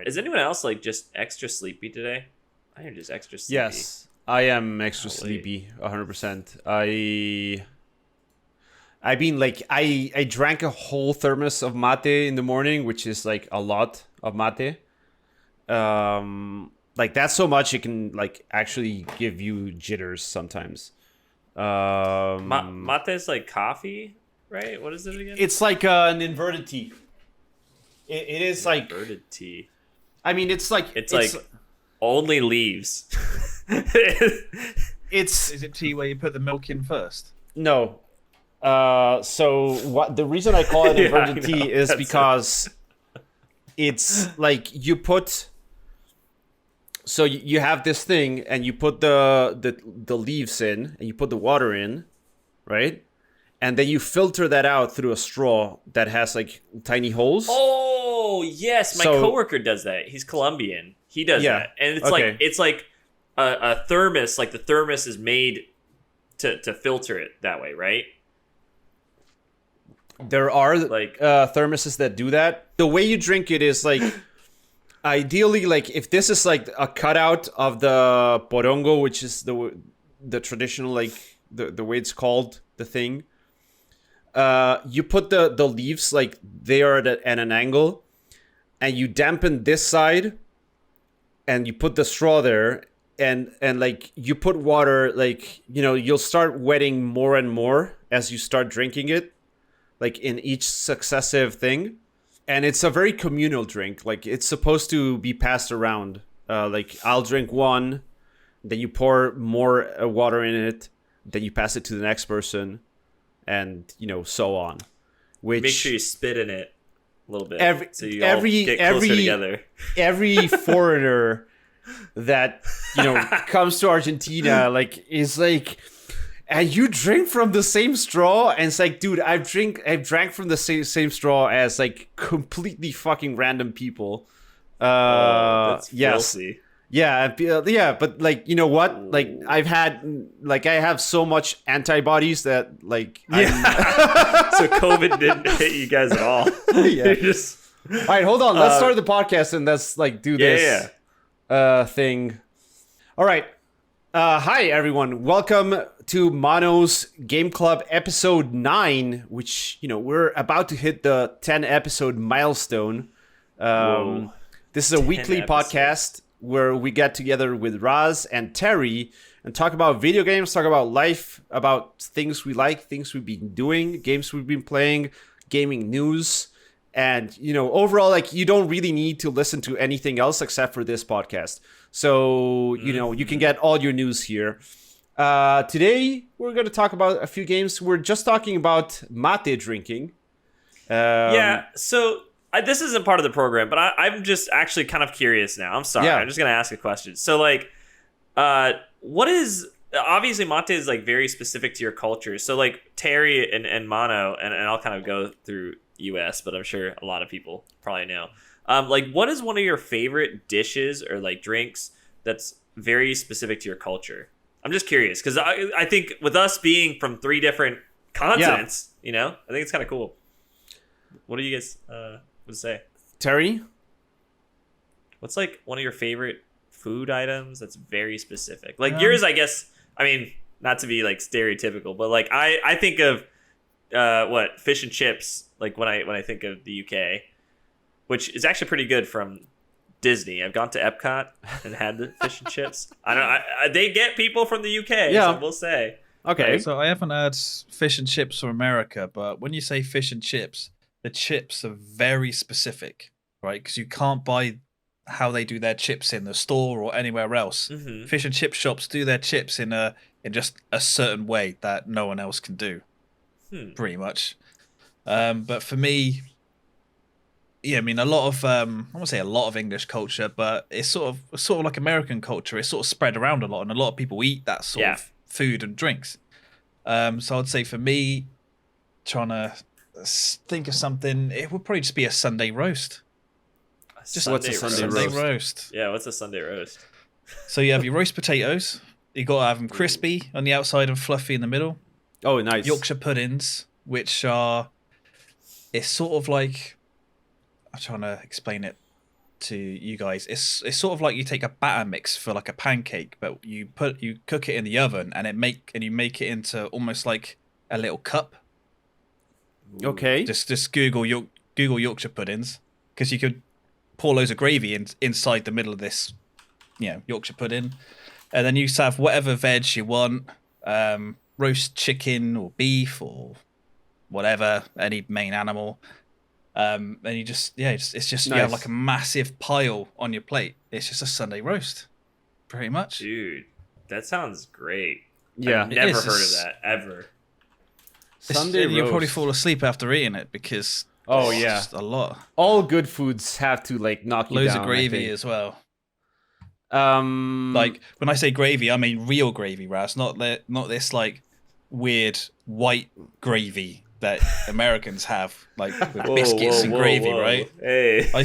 right. Is anyone else like just extra sleepy today? I am just extra sleepy. Yes, I am extra sleepy, 100%. I mean, like, I drank a whole thermos of mate in the morning, which is like a lot of mate. Like that's so much it can like actually give you jitters sometimes. Mate is like coffee, right? What is it again? It's like an inverted tea. It is like inverted tea. I mean, it's like only leaves. Is it tea where you put the milk in first? No. So what the reason I call it inverted tea is because it's like you put. So you have this thing, and you put the leaves in, and you put the water in, right? And then you filter that out through a straw that has like tiny holes. Oh yes, my coworker does that. He's Colombian. He does that, and it's like a thermos. Like the thermos is made to filter it that way, right? There are like thermoses that do that. The way you drink it is like. Ideally, like if this is like a cutout of the porongo, which is the traditional like the way it's called, the thing. You put the leaves like they are at an angle, and you dampen this side, and you put the straw there, and like you put water, like you'll start wetting more and more as you start drinking it, like in each successive thing. And it's a very communal drink. Like it's supposed to be passed around. Like I'll drink one, then you pour more water in it, then you pass it to the next person, and so on. Which make sure you spit in it a little bit, so you all get closer together. Every foreigner that comes to Argentina like is like. And you drink from the same straw, and it's like, dude, I've drank from the same straw as like completely fucking random people. That's filthy. Yeah, but like you know what? Like I have so much antibodies that like so COVID didn't hit you guys at all. Yeah. All right, hold on. Let's start the podcast and let's like do this thing. All right. Hi everyone. Welcome to Mono's Game Club episode 9, which we're about to hit the 10 episode milestone. This is a weekly podcast where we get together with Raz and Terry and talk about video games, talk about life, about things we like, things we've been doing, games we've been playing, gaming news. And, overall, like, you don't really need to listen to anything else except for this podcast. So, you can get all your news here. Today, we're going to talk about a few games. We're just talking about mate drinking. So this isn't part of the program, but I'm just actually kind of curious now. I'm sorry. I'm just going to ask a question. So, like, what is... Obviously, mate is, like, very specific to your culture. So, like, Terry and Mono, and I'll kind of go through US, but I'm sure a lot of people probably know. Like, what is one of your favorite dishes or, like, drinks that's very specific to your culture? I'm just curious, because I think with us being from 3 different continents, I think it's kind of cool. What do you guys would say? Terry? What's, like, one of your favorite food items that's very specific? Like, yours, I guess, I mean, not to be, like, stereotypical, but, like, I think of, fish and chips, like, when I think of the UK, which is actually pretty good from Disney. I've gone to Epcot and had the fish and chips. They get people from the UK, so we'll say. Okay. So I haven't had fish and chips from America, but when you say fish and chips, the chips are very specific, right? Because you can't buy how they do their chips in the store or anywhere else. Mm-hmm. Fish and chip shops do their chips in just a certain way that no one else can do, pretty much. But for me, I mean, a lot of I won't say a lot of English culture, but it's sort of like American culture. It's sort of spread around a lot, and a lot of people eat that sort of food and drinks. So I'd say for me, trying to think of something, it would probably just be a Sunday roast. What's a Sunday roast? Yeah, what's a Sunday roast? So you have your roast potatoes. You got to have them crispy on the outside and fluffy in the middle. Oh, nice. Yorkshire puddings, it's sort of like, I'm trying to explain it. to you guys. It's sort of like you take a batter mix for like a pancake, but you cook it in the oven and you make it into almost like a little cup. Okay. Just Google Yorkshire puddings, because you could pour loads of gravy inside the middle of this, Yorkshire pudding, and then you just have whatever veg you want, roast chicken or beef or whatever, any main animal. And you just it's just nice. You have like a massive pile on your plate. It's just a Sunday roast, pretty much. Dude, that sounds great. Yeah, I've never heard of that ever. Sunday You'll probably roast. fall asleep after eating it because Oh it's yeah, just a lot. all good foods have to like knock you Loads down. of gravy as well. Like when I say gravy, I mean real gravy, Raz, not this like weird white gravy that Americans have, like with biscuits and gravy, right? Hey, I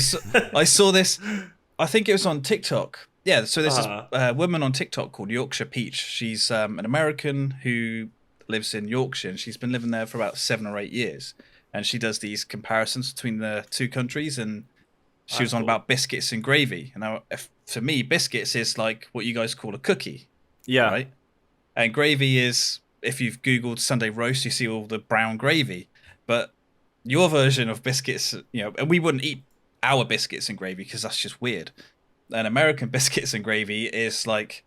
saw this. I think it was on TikTok. Yeah, so there's this woman on TikTok called Yorkshire Peach. She's an American who lives in Yorkshire, and she's been living there for about 7 or 8 years. And she does these comparisons between the two countries, and she was on about biscuits and gravy. And now, for me, biscuits is like what you guys call a cookie, yeah, right? And gravy is, if you've Googled Sunday roast, you see all the brown gravy. But your version of biscuits, and we wouldn't eat our biscuits and gravy because that's just weird. And American biscuits and gravy is like,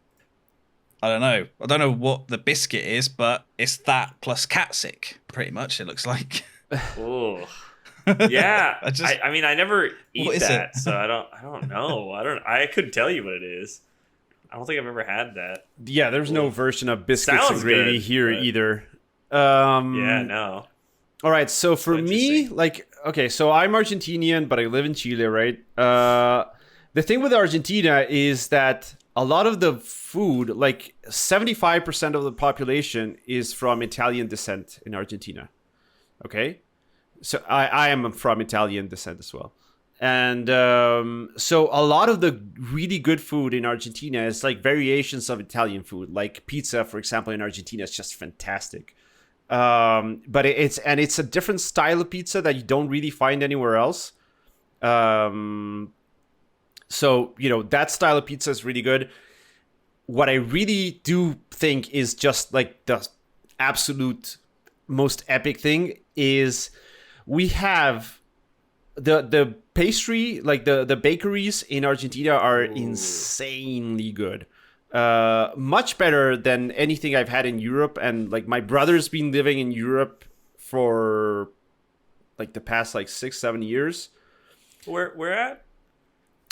I don't know what the biscuit is, but it's that plus catsick, pretty much, it looks like. oh, yeah. I mean, I never eat that, it? so I don't know. I couldn't tell you what it is. I don't think I've ever had that. yeah. There's no version of biscuits and Sounds gravy good, here but- either. Yeah, no. All right, so for me, Interesting. so I'm Argentinian, but I live in Chile, right? The thing with Argentina is that a lot of the food, like 75% of the population, is from Italian descent in Argentina. Okay, so I am from Italian descent as well, and so a lot of the really good food in Argentina is like variations of Italian food, like pizza, for example, in Argentina is just fantastic. But it's a different style of pizza that you don't really find anywhere else. So, that style of pizza is really good. What I really do think is just like the absolute most epic thing is we have the pastry, like the bakeries in Argentina are insanely good. Much better than anything I've had in Europe. And like my brother's been living in Europe for like the past like 6-7 years. Where at?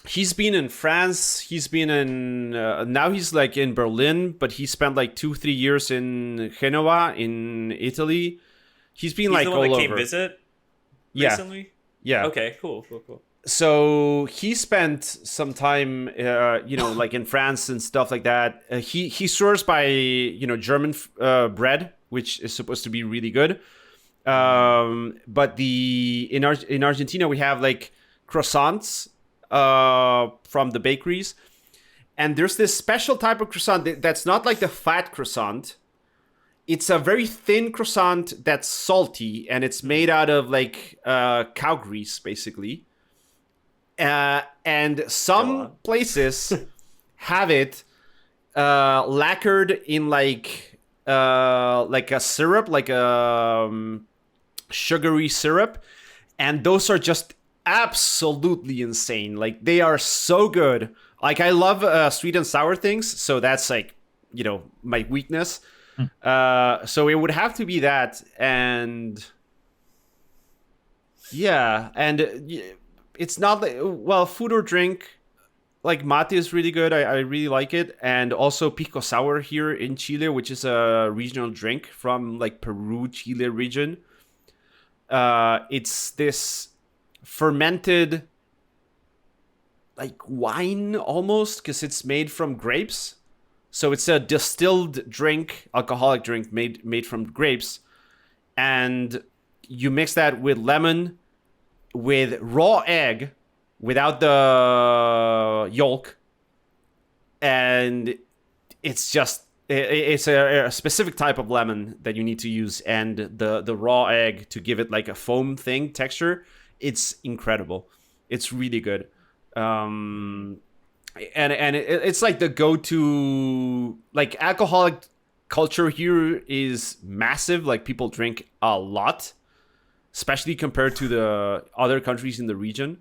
He's been in France. He's been in now he's like in Berlin, but he spent like 2-3 years in Genoa in Italy. He's been like the one all that over. came visit Yeah. recently? Yeah. Okay, cool. So he spent some time, like in France and stuff like that. He swears by, German bread, which is supposed to be really good. But in Argentina we have like croissants from the bakeries, and there's this special type of croissant that's not like the fat croissant. It's a very thin croissant that's salty, and it's made out of like cow grease, basically. And some places have it lacquered in like a syrup, like a sugary syrup, and those are just absolutely insane. Like they are so good. Like I love sweet and sour things, so that's like my weakness. So it would have to be that, and yeah, and it's not like, food or drink, like mate is really good. I really like it. And also Pico Sour here in Chile, which is a regional drink from like Peru, Chile region. It's this fermented like wine almost, because it's made from grapes. So it's a distilled drink, alcoholic drink made from grapes. And you mix that with lemon, with raw egg without the yolk, and it's a specific type of lemon that you need to use, and the raw egg to give it like a foam texture. It's incredible. It's really good. It's like the go-to, like, alcoholic culture here is massive. Like, people drink a lot, especially compared to the other countries in the region.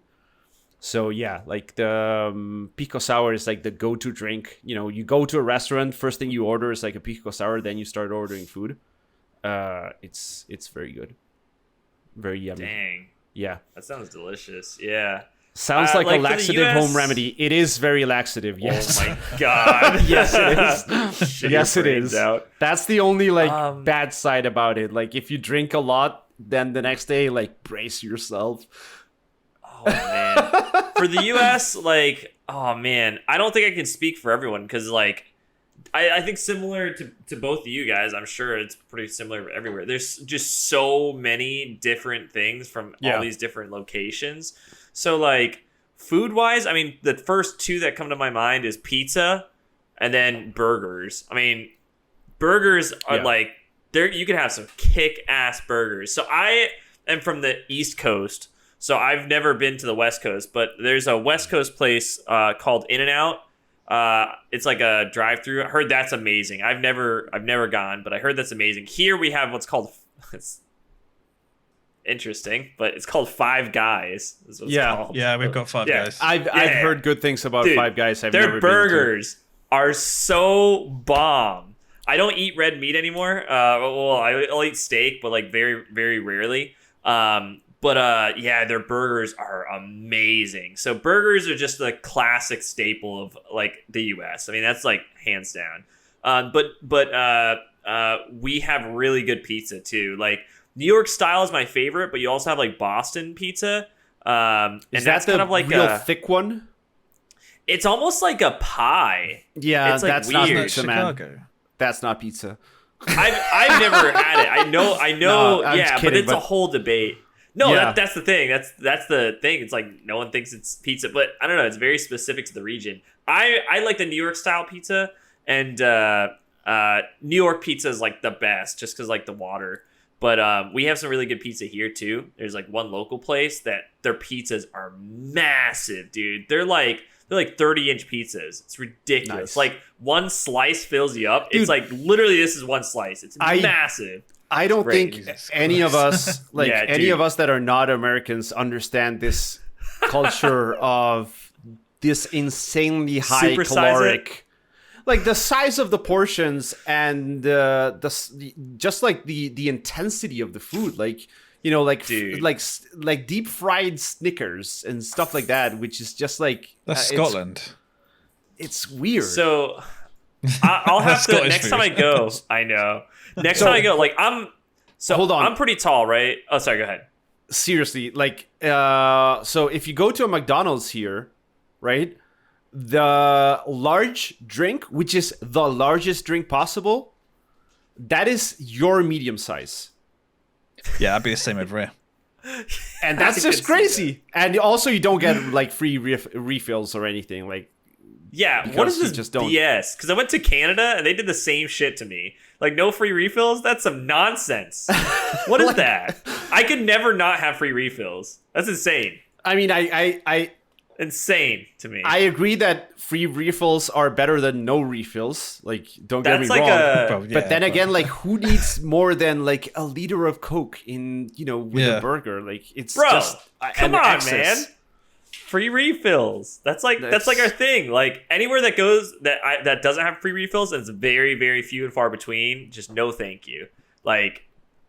So yeah, like the Pico Sour is like the go-to drink. You know, you go to a restaurant, first thing you order is like a Pico Sour, then you start ordering food. It's very good, very yummy. Dang, yeah, that sounds delicious. Yeah, sounds like a laxative US... home remedy. It is very laxative. Yes. Oh my god. Yes, it is. Yes, it is. Out. That's the only like bad side about it. Like, if you drink a lot, then the next day, like, brace yourself. Oh man. For the US, like, oh man, I don't think I can speak for everyone, because like I think similar to both of you guys, I'm sure it's pretty similar everywhere. There's just so many different things from all these different locations. So like food wise, I mean, the first two that come to my mind is pizza and then burgers. I mean, burgers are like, there you can have some kick-ass burgers. So I am from the East Coast. So I've never been to the West Coast, but there's a West Coast place called In-N-Out. It's like a drive-through. I heard that's amazing. I've never gone, but I heard that's amazing. Here we have what's called, it's interesting, but it's called Five Guys. Is what it's called. Yeah, we've got Five Guys. I've heard good things about Five Guys. I've their never burgers been to. Are so bomb. I don't eat red meat anymore. Well, I'll eat steak, but like very, very rarely. But their burgers are amazing. So burgers are just the classic staple of like the US. I mean, that's like hands down. But we have really good pizza too. Like New York style is my favorite, but you also have like Boston pizza. And is that's that kind of like real a thick one? It's almost like a pie. Yeah, it's like that's weird. not pizza, Chicago. man. That's not pizza. I've never had it. I know. No, I'm just kidding, but it's a whole debate. No, that's the thing. That's the thing. It's like no one thinks it's pizza, but I don't know. It's very specific to the region. I like the New York style pizza, and New York pizza is like the best, just because like the water. But we have some really good pizza here too. There's like one local place that their pizzas are massive, dude. They're like 30-inch pizzas. It's ridiculous. Nice. Like one slice fills you up. Dude, it's like literally this is one slice. It's massive. I don't think Jesus any Christ. of us, like any of us that are not Americans, understand this culture of this insanely high caloric, like the size of the portions and just like the intensity of the food, like, you know, like like deep fried Snickers and stuff like that, which is just like that's Scotland. It's weird. So I'll have to next time I go. I know. Next time I go, like hold on. I'm pretty tall, right? Oh, sorry. Go ahead. Seriously, like, so if you go to a McDonald's here, right, the large drink, which is the largest drink possible, that is your medium size. Yeah, that'd be the same over here. And that's just crazy. And also, you don't get like free refills or anything. Like, yeah, what is this just don't. BS? Because I went to Canada and they did the same shit to me. Like, no free refills? That's some nonsense. What is that? I could never not have free refills. That's insane. I mean, I insane to me. I agree that free refills are better than no refills. Like, don't get me like wrong. But then again, like, who needs more than like a liter of Coke in, you know, with a burger? Like, it's just come on, man. Free refills. That's like our thing. Like anywhere that goes that doesn't have free refills, and it's very, very few and far between. Just no, thank you. Like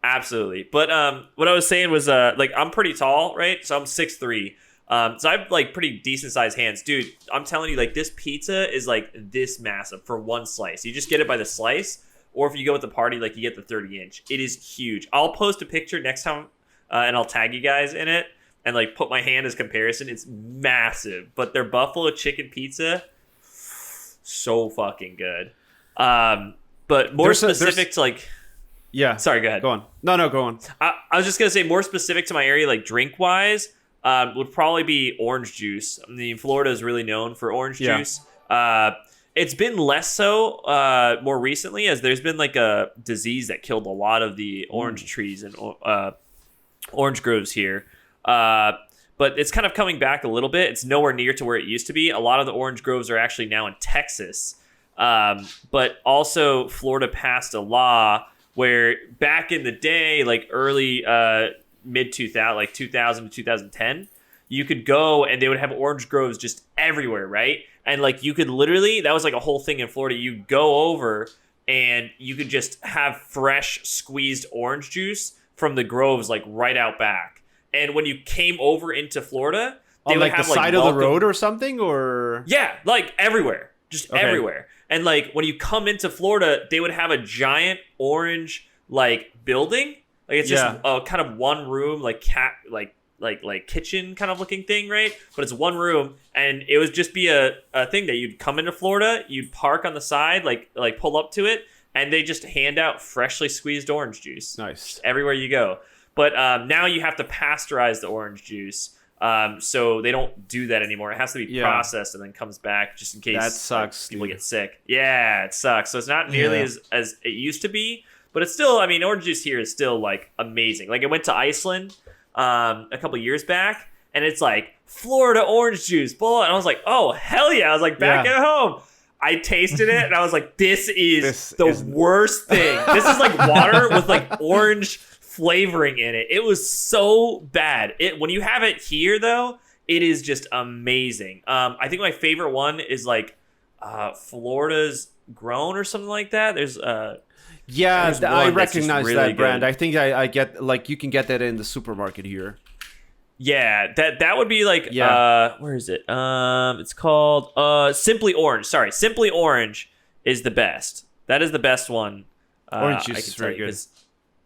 absolutely. But what I was saying was like I'm pretty tall, right? So I'm 6'3". So I have like pretty decent sized hands, dude. I'm telling you, like this pizza is like this massive for one slice. You just get it by the slice, or if you go with the party, like you get the 30-inch. It is huge. I'll post a picture next time, and I'll tag you guys in it. And like put my hand as comparison. It's massive, but their buffalo chicken pizza, so fucking good. But more specific to like, Sorry, go ahead. Go on. No, go on. I was just gonna say more specific to my area, like drink wise, would probably be orange juice. I mean, Florida is really known for orange juice. It's been less so more recently, as there's been like a disease that killed a lot of the orange trees and orange groves here. But but it's kind of coming back a little bit. It's nowhere near to where it used to be. A lot of the orange groves are actually now in Texas. But also Florida passed a law where back in the day, like early mid 2000, like 2000 to 2010, you could go and they would have orange groves just everywhere, right? And like you could literally, that was like a whole thing in Florida. You go over and you could just have fresh squeezed orange juice from the groves like right out back. And when you came over into Florida, they on would like have the side of the road or something, or yeah, like everywhere, just everywhere. And like when you come into Florida, they would have a giant orange like building, like it's just a kind of one room like like kitchen kind of looking thing, right? But it's one room, and it would just be a thing that you'd come into Florida, you'd park on the side, like pull up to it, and they just hand out freshly squeezed orange juice. Nice. Just everywhere you go. But now you have to pasteurize the orange juice. So they don't do that anymore. It has to be processed and then comes back just in case that sucks, people get sick. Yeah, it sucks. So it's not nearly as it used to be, but it's still, I mean, orange juice here is still like amazing. Like I went to Iceland a couple years back, and it's like Florida orange juice, and I was like, oh hell yeah! I was like back at home. I tasted it and I was like, this is the worst thing. This is like water with like orange flavoring in it. It was so bad. When you have it here though, it is just amazing. I think my favorite one is like Florida's Grown or something like that. There's I recognize really that brand. Good. I think I get, like, you can get that in the supermarket here. Yeah, that would be like where is it? It's called Simply Orange. Sorry, Simply Orange is the best. That is the best one. Orange juice is very good.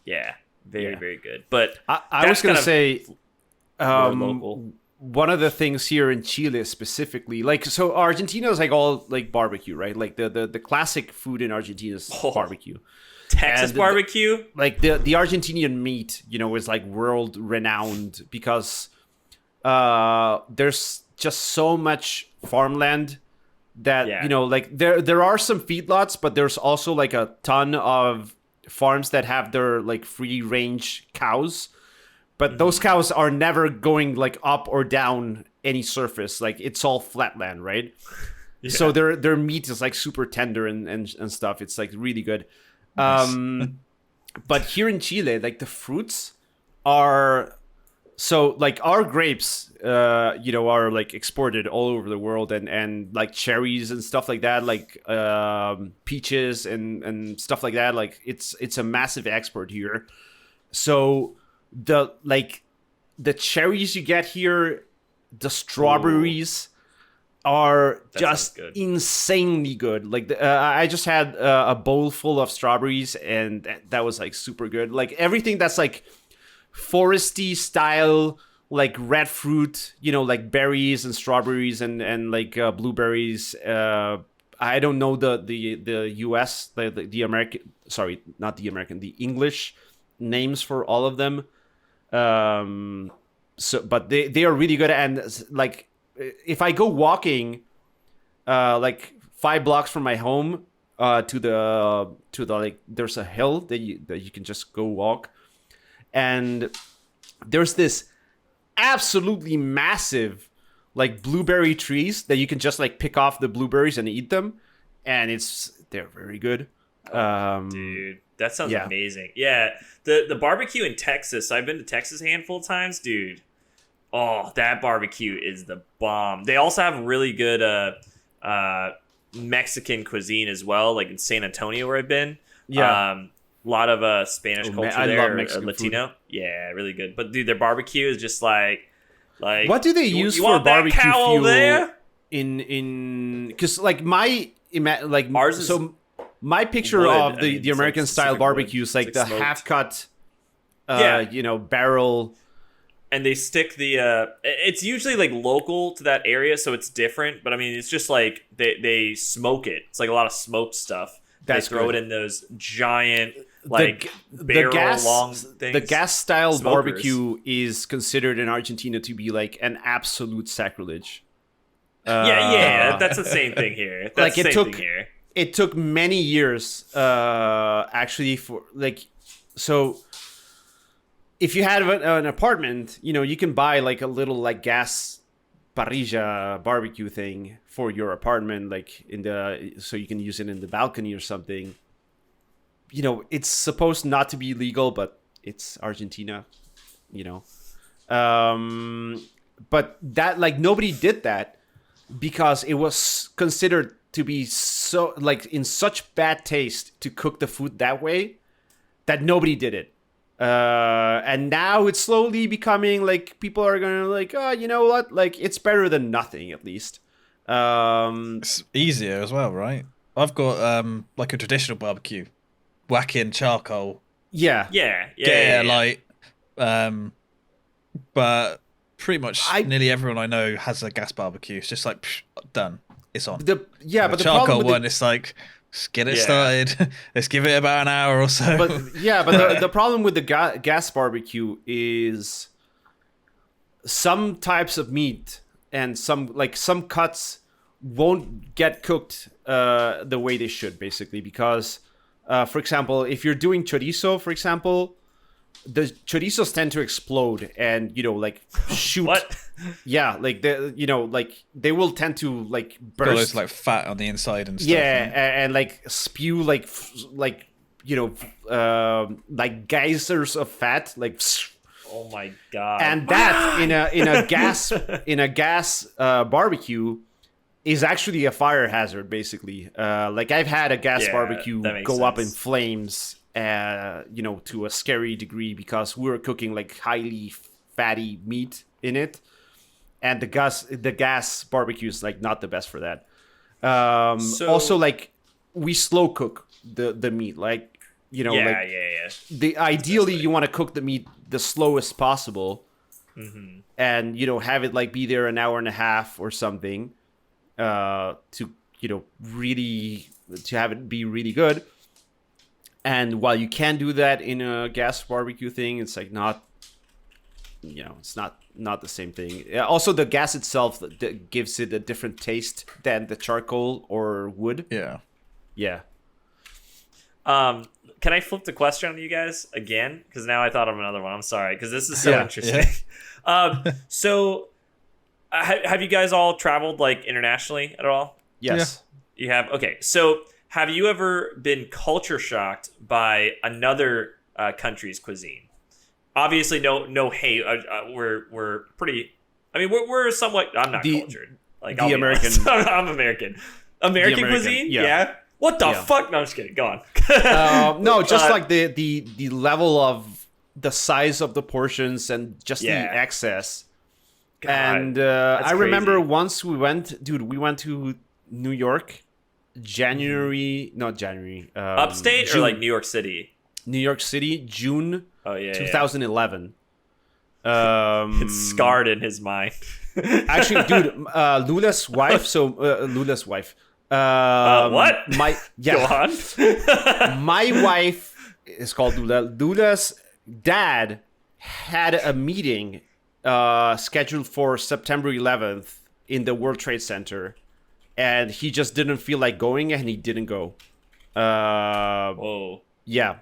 Yeah, very good. But I was gonna say, one of the things here in Chile specifically, like, so Argentina is like all like barbecue, right? Like the classic food in Argentina is barbecue. Texas barbecue, like the Argentinian meat, you know, is like world renowned because there's just so much farmland that you know, like there are some feedlots, but there's also like a ton of farms that have their like free range cows, but those cows are never going like up or down any surface. Like it's all flatland, right? So their meat is like super tender and stuff. It's like really good. Nice. But here in Chile, like the fruits are, so like our grapes, you know, are like exported all over the world, and like cherries and stuff like that, like peaches and stuff like that. Like it's a massive export here. So the cherries you get here, the strawberries are just insanely good. Like I just had a bowl full of strawberries, and that was like super good. Like everything that's like foresty style, like red fruit, you know, like berries and strawberries and like blueberries. I don't know the US, the American, sorry, not the American, the English names for all of them. So but they are really good. And like if I go walking like 5 blocks from my home to the like, there's a hill that you can just go walk, and there's this absolutely massive like blueberry trees that you can just like pick off the blueberries and eat them, and they're very good. Dude, that sounds amazing. Yeah, the barbecue in Texas, I've been to Texas a handful of times, dude. Oh, that barbecue is the bomb. They also have really good Mexican cuisine as well, like in San Antonio where I've been. Yeah. A lot of Spanish culture there. I love Mexican Latino. Food. Yeah, really good. But dude, their barbecue is just like what do they use for barbecue fuel there? In because like ours is so my picture wood. of the American style barbecue is like the half cut you know, barrel. And they stick the it's usually like local to that area, so it's different, but I mean it's just like they smoke it. It's like a lot of smoked stuff. They throw it in those giant like barrel long things. The gas style barbecue is considered in Argentina to be like an absolute sacrilege. That's the same thing here. That's like it took many years actually for like, so if you have an apartment, you can buy like a little like gas parrilla barbecue thing for your apartment, like so you can use it in the balcony or something. It's supposed not to be legal, but it's Argentina, but that, like, nobody did that because it was considered to be so, like, in such bad taste to cook the food that way that nobody did it. And now it's slowly becoming like people are gonna like, oh, you know what? Like, it's better than nothing, at least. It's easier as well, right? I've got like a traditional barbecue, whack in charcoal. Yeah. Light. But pretty much nearly everyone I know has a gas barbecue. It's just like done. It's on. But the charcoal problem with one, it's like, let's get it started. Let's give it about an hour or so. But the problem with the gas barbecue is some types of meat and some cuts won't get cooked the way they should, basically, because for example, if you're doing chorizo, for example, the chorizos tend to explode and like shoot. What? Yeah, like they will tend to like burst. Got those like fat on the inside and stuff. Yeah, and like spew like geysers of fat, like. Oh my god! And that in a gas barbecue is actually a fire hazard, basically. Like, I've had a gas barbecue go up in flames, to a scary degree, because we were cooking like highly fatty meat in it, and the gas barbecue is like not the best for that. Also, like, we slow cook the meat, like. Ideally you want to cook the meat the slowest possible, and have it like be there an hour and a half or something, to really to have it be really good. And while you can do that in a gas barbecue thing, it's like not, it's not the same thing. Also, the gas itself that gives it a different taste than the charcoal or wood. Yeah. Can I flip the question on you guys again? Because now I thought of another one. I'm sorry, because this is so interesting. Yeah. So, have you guys all traveled like internationally at all? Yes. Yeah. You have? Okay. So, have you ever been culture shocked by another country's cuisine? Obviously, no hate. We're pretty. I mean, we're somewhat. I'm not cultured. Like, the American. I'm American. American cuisine. Yeah. What the fuck? No, I'm just kidding. Go on. No, just like the level of the size of the portions and just the excess. God, and I remember once we went to New York, not January. Upstate June. Or like New York City? New York City, June 2011. It's scarred in his mind. Actually, dude, Lula's wife. What? Go on. My wife is called Lula. Lula's dad had a meeting scheduled for September 11th in the World Trade Center, and he just didn't feel like going, and he didn't go. Whoa. Yeah.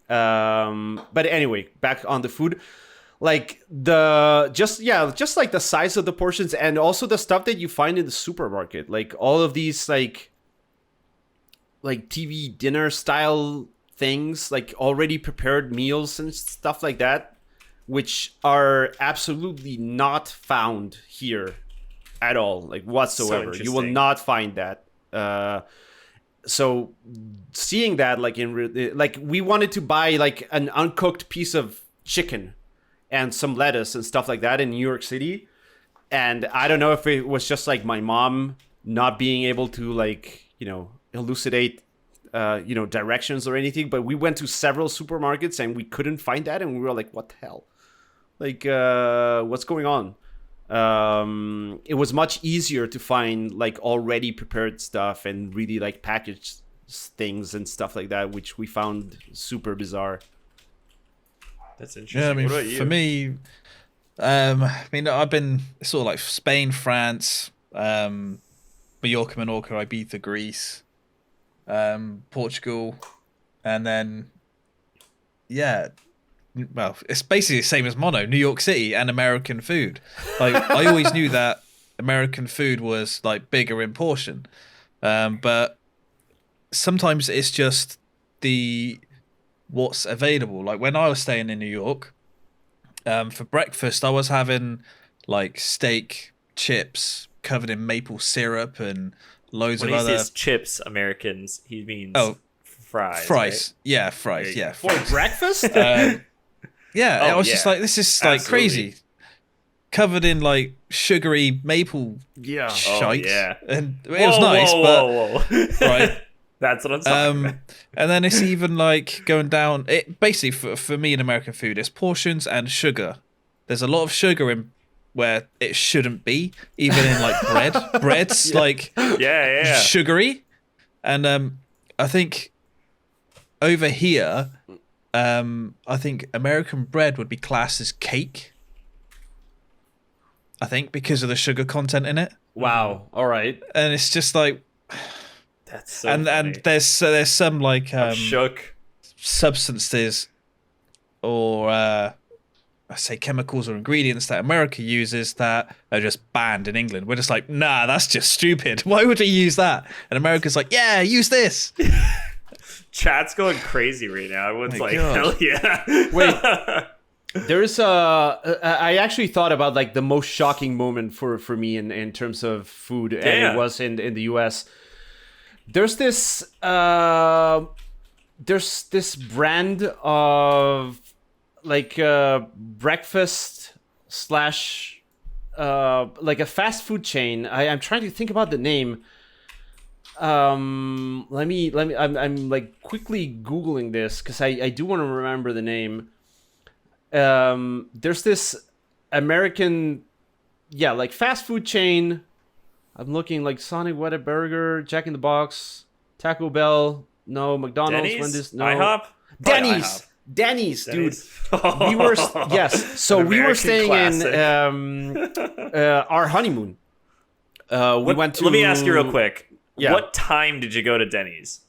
But anyway, back on the food. Like just like the size of the portions, and also the stuff that you find in the supermarket, like all of these like TV dinner style things, like already prepared meals and stuff like that, which are absolutely not found here at all, like whatsoever. You will not find that. So seeing that, like we wanted to buy like an uncooked piece of chicken and some lettuce and stuff like that in New York City. And I don't know if it was just like my mom not being able to like, elucidate, directions or anything, but we went to several supermarkets and we couldn't find that. And we were like, what the hell? Like, what's going on? It was much easier to find like already prepared stuff and really like packaged things and stuff like that, which we found super bizarre. That's interesting. Yeah, I mean, what about you? For me, I've been sort of like Spain, France, Mallorca, Ibiza, Greece, Portugal, and then well, it's basically the same as Mono, New York City and American food. Like I always knew that American food was like bigger in portion, but sometimes it's just what's available. Like when I was staying in New York, for breakfast I was having like steak, chips covered in maple syrup and loads of other. When he says chips, Americans, he means fries. Right? Yeah, fries. Yeah, for breakfast. Yeah, I was just like, this is like crazy, covered in like sugary maple shite. And it was nice, but right. That's what I'm talking about. And then it's even like going down. It basically for me in American food, it's portions and sugar. There's a lot of sugar in where it shouldn't be, even in like bread's like sugary. And I think over here, I think American bread would be classed as cake. I think because of the sugar content in it. Wow. All right. And it's just like that's so and funny. there's some like I'm shook. substances or I say chemicals or ingredients that America uses that are just banned in England. We're just like, nah, that's just stupid. Why would we use that? And America's like, yeah, use this. Chat's going crazy right now. Everyone's like, God. hell yeah. Wait. There's I actually thought about like the most shocking moment for me in terms of food, and it was in the US. There's this brand of like breakfast slash like a fast food chain. I'm trying to think about the name. Let me I'm like quickly Googling this because I do want to remember the name. There's this American like fast food chain. I'm looking like Sonic Whataburger, Jack in the Box, Taco Bell, no, McDonald's, Denny's? Wendy's, no. IHOP? Denny's, dude. Oh. We were so we were staying classic. in our honeymoon. We went to. Let me ask you real quick. Yeah. What time did you go to Denny's?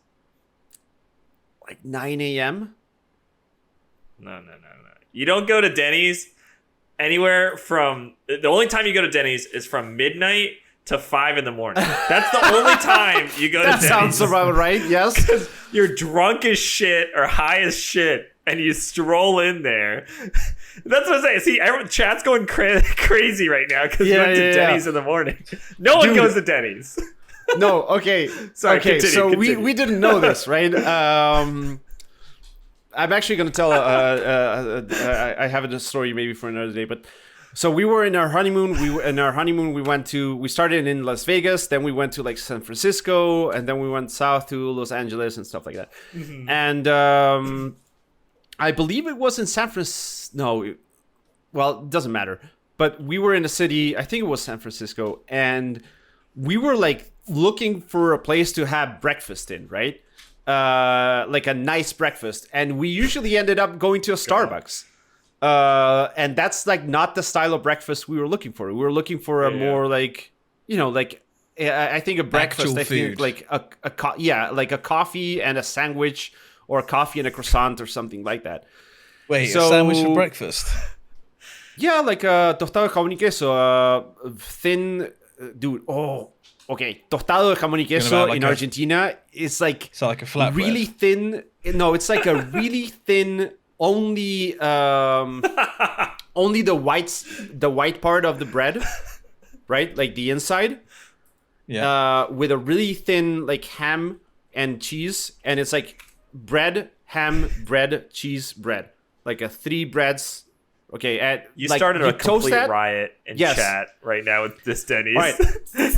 Like 9 a.m. No. You don't go to Denny's anywhere from... The only time you go to Denny's is from midnight to 5 in the morning. That's the only time you go to Denny's. That sounds about right, yes. You're drunk as shit or high as shit and you stroll in there. That's what I'm saying. See, chat's going crazy right now because we went to Denny's in the morning. No one goes to Denny's. No, okay. Sorry, okay, continue. we didn't know this, right? I'm actually going to tell. I have a story maybe for another day, but so we were in our honeymoon. We started in Las Vegas, then we went to like San Francisco, and then we went south to Los Angeles and stuff like that. Mm-hmm. And I believe it was in San Francisco. No, well, it doesn't matter. But we were in a city. I think it was San Francisco, and we were like looking for a place to have breakfast in, right? Like a nice breakfast, and we usually ended up going to a Starbucks, and that's like not the style of breakfast we were looking for. We were looking for a more like, like I think a breakfast. Actual I think food. like like a coffee and a sandwich, or a coffee and a croissant or something like that. Wait, a sandwich for breakfast? Yeah, like a tostado de jamón y queso, thin, dude. Oh. Okay, tostado de jamón y queso in Argentina is like, so like a flatbread. Really thin. No, it's like a really thin. Only the white part of the bread, right? Like the inside. Yeah. With a really thin like ham and cheese, and it's like bread, ham, bread, cheese, bread, like a 3 breads. Okay, you like, started a complete that? riot in chat right now with this Denny's. All right.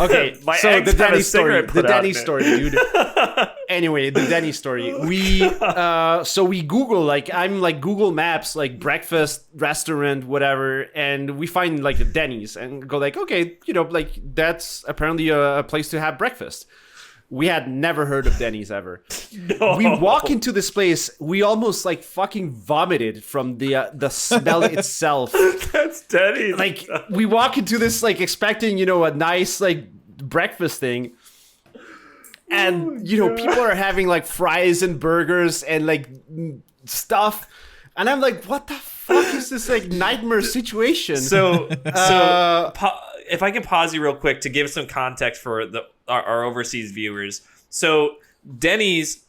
Okay, My so ex the had a Denny story. cigarette The put out Denny in it. story, dude. Anyway, the Denny story. So we Google, like, I'm like Google Maps, like breakfast restaurant, whatever, and we find like a Denny's and go like, okay, like that's apparently a place to have breakfast. We had never heard of Denny's ever. No. We walk into this place, we almost like fucking vomited from the smell itself. That's Denny's. Like we walk into this like expecting, a nice like breakfast thing. And people are having like fries and burgers and like stuff. And I'm like, what the fuck is this like nightmare situation? So if I can pause you real quick to give some context for our overseas viewers. So Denny's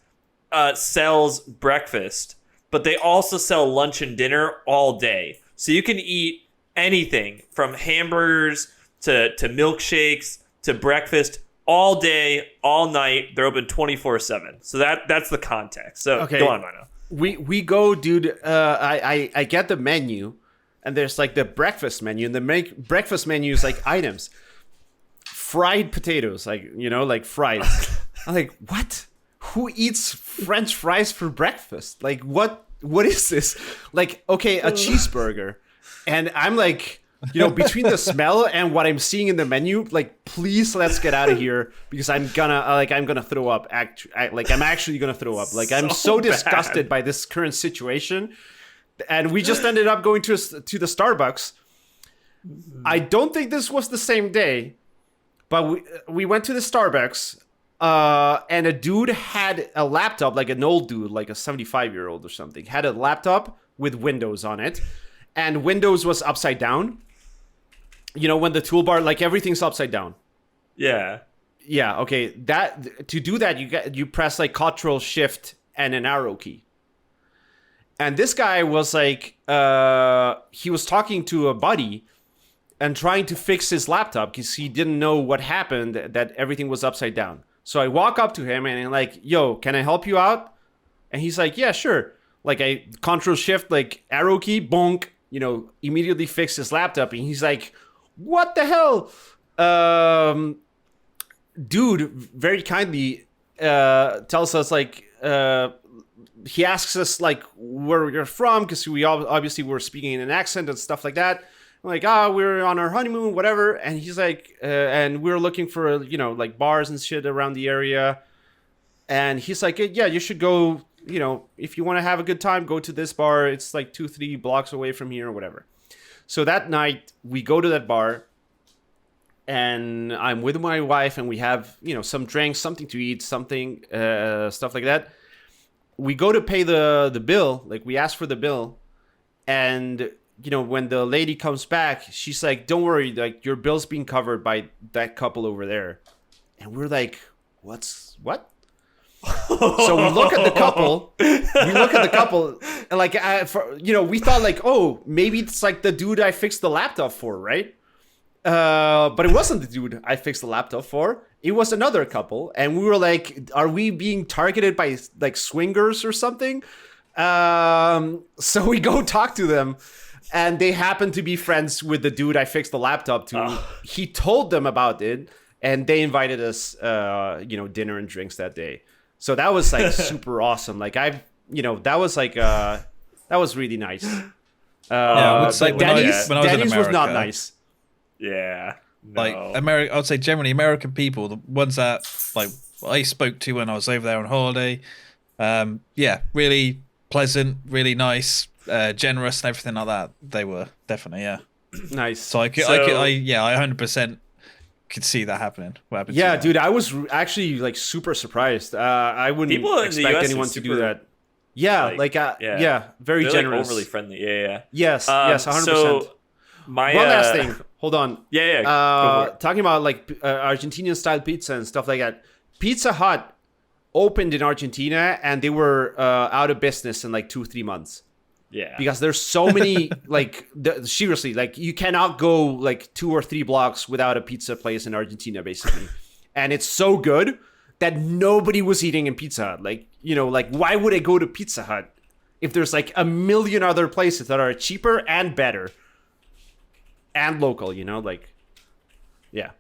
sells breakfast, but they also sell lunch and dinner all day. So you can eat anything from hamburgers to milkshakes to breakfast all day, all night. They're open 24/7. So that's the context. So go on, Mino. We go, dude. I get the menu, and there's like the breakfast menu, and the breakfast menu is like items, fried potatoes, like like fries. I'm like, what? Who eats French fries for breakfast? Like, what is this? Like, okay, a cheeseburger, and I'm like, between the smell and what I'm seeing in the menu, like, please let's get out of here because I'm gonna throw up. I'm actually gonna throw up. Like, I'm so disgusted by this current situation, and we just ended up going to the Starbucks. I don't think this was the same day, but we went to the Starbucks, and a dude had a laptop, like an old dude, like a 75-year-old or something, had a laptop with Windows on it, and Windows was upside down. When the toolbar, like everything's upside down. Yeah. Yeah. Okay. To do that, you press like Ctrl Shift and an arrow key. And this guy was like, he was talking to a buddy and trying to fix his laptop because he didn't know what happened, that everything was upside down. So I walk up to him and I'm like, yo, can I help you out? And he's like, yeah, sure. Like I Ctrl Shift, like arrow key, bonk, immediately fix his laptop. And he's like, what the hell? Dude very kindly tells us, like, he asks us like where we're from, because we obviously were speaking in an accent and stuff like that. I'm like, we're on our honeymoon, whatever. And he's like, and we're looking for like bars and shit around the area. And he's like, yeah, you should go, if you want to have a good time, go to this bar. It's like 2-3 blocks away from here or whatever. So that night we go to that bar, and I'm with my wife, and we have, some drinks, something to eat, something, stuff like that. We go to pay the bill, like we ask for the bill. And, when the lady comes back, she's like, don't worry, like your bill's being covered by that couple over there. And we're like, what? So we look at the couple. And like, we thought like, oh, maybe it's like the dude I fixed the laptop for, right? But it wasn't the dude I fixed the laptop for. It was another couple, and we were like, are we being targeted by like swingers or something? So we go talk to them, and they happen to be friends with the dude I fixed the laptop to. He told them about it, and they invited us, dinner and drinks that day. So that was like super awesome. Like that was like that was really nice. But Denny's was not nice. Yeah. No. Like I would say generally American people, the ones that like I spoke to when I was over there on holiday, really pleasant, really nice, generous, and everything like that. They were definitely nice. So I 100% could see that happening. What happened? Yeah, dude, I was actually like super surprised. I wouldn't expect anyone to do that. Yeah, very they're generous, like overly friendly. Yeah. Yes, 100%. So one last thing. Hold on. Yeah. Talking about like Argentinian style pizza and stuff like that. Pizza Hut opened in Argentina, and they were out of business in like 2-3 months. Yeah. Because there's so many, like, seriously, like, you cannot go, like, 2 or 3 blocks without a pizza place in Argentina, basically. And it's so good that nobody was eating in Pizza Hut. Like, like, why would I go to Pizza Hut if there's, like, a million other places that are cheaper and better and local, like, yeah.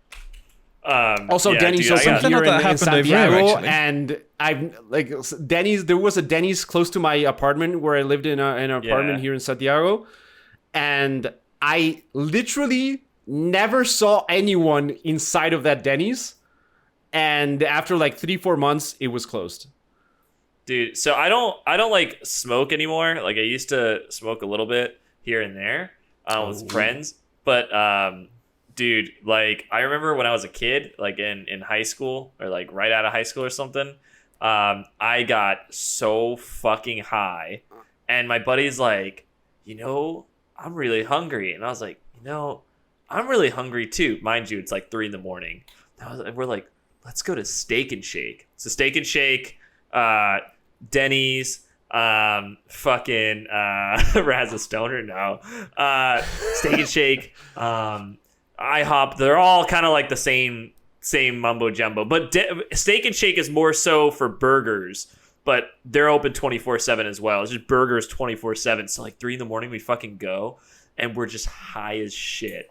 Also, Denny's opened here in Santiago, and I've like Denny's. There was a Denny's close to my apartment where I lived in an apartment here in Santiago, and I literally never saw anyone inside of that Denny's. And after like 3-4 months, it was closed. Dude, so I don't like smoke anymore. Like I used to smoke a little bit here and there with friends, but dude, like I remember when I was a kid, like in high school or like right out of high school or something, I got so fucking high And my buddy's like, I'm really hungry. And I was like, I'm really hungry too. Mind you, it's like 3 a.m. And we're like, let's go to Steak and Shake. So Steak and Shake, Denny's, fucking Raz a Stoner, no. Steak and Shake, IHOP, they're all kind of like the same mumbo jumbo. But Steak and Shake is more so for burgers. But they're open 24/7 as well. It's just burgers 24/7. So like 3 a.m, we fucking go, and we're just high as shit,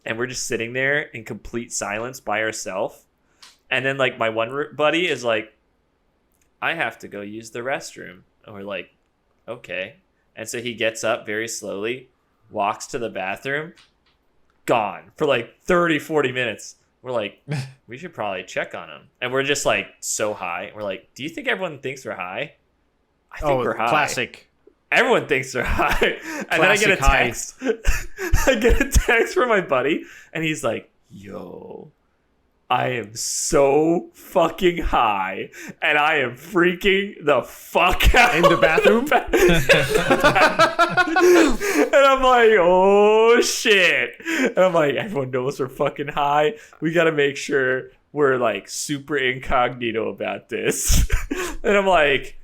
and we're just sitting there in complete silence by ourselves. And then like my one buddy is like, I have to go use the restroom, and we're like, okay. And so he gets up very slowly, walks to the bathroom, gone for like 30-40 minutes. We're like, we should probably check on him. And we're just like so high. We're like, do you think everyone thinks we're high? I think we're high. Classic. Everyone thinks they're high. And then I get a text. I get a text from my buddy. And he's like, yo, I am so fucking high. And I am freaking the fuck out. In the bathroom? And I'm like, oh shit. And I'm like, everyone knows we're fucking high. We got to make sure we're like super incognito about this. And I'm like,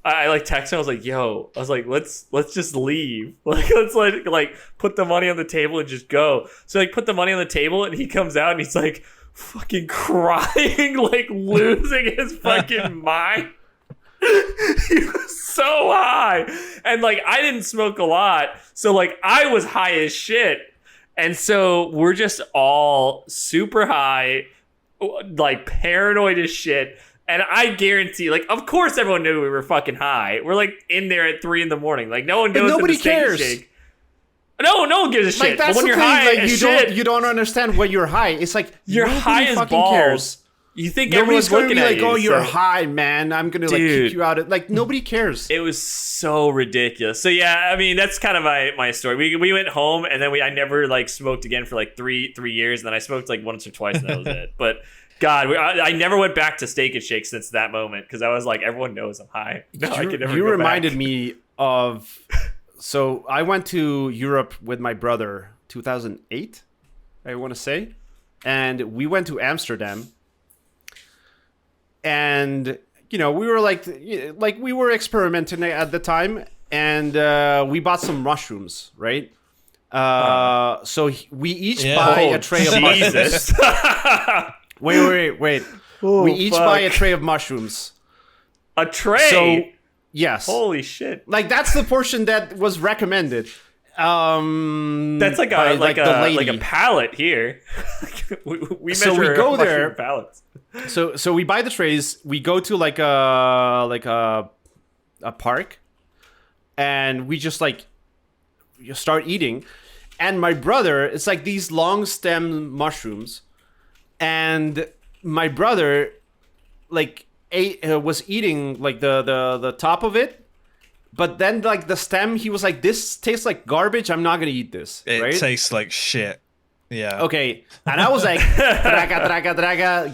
I like text him. I was like, yo, let's just leave. Like, let's like put the money on the table and just go. So like put the money on the table, and he comes out and he's like fucking crying, like losing his fucking mind. He was so high. And like I didn't smoke a lot, so like I was high as shit. And so we're just all super high, like paranoid as shit. And I guarantee, like, of course everyone knew we were fucking high. We're like in there at 3 a.m. Like no one goes nobody to the Steak and cares. Shake. No one gives a shit. Like, that's but when the you're thing, high like, as shit, you don't understand when you're high. It's like you're nobody high as fucking balls. cares. You think Nobody's everyone's gonna looking be at like, you. "Oh, you're so. high, man. I'm gonna like kick you out." Like nobody cares. It was so ridiculous. So yeah, I mean that's kind of my story. We went home, and then I never like smoked again for like three years, and then I smoked like once or twice, and that was it. But God, I never went back to Steak and Shake since that moment, because I was like, everyone knows I'm high. No, I could never. You go reminded back. me of. So I went to Europe with my brother 2008, I want to say, and we went to Amsterdam. And we were like we were experimenting at the time, and we bought some mushrooms, right? So we each buy a tray of mushrooms. Wait. Oh, we each buy a tray of mushrooms. A tray? So, yes. Holy shit. Like, that's the portion that was recommended. That's like a pallet here. we measure so we go there. pallets. So we buy the trays. We go to like a park, and we just like start eating. And my brother, it's like these long stem mushrooms, and my brother like was eating like the top of it. But then, like, the stem, he was like, this tastes like garbage. I'm not going to eat this. It right? tastes like shit. Yeah. Okay. And I was like, draga,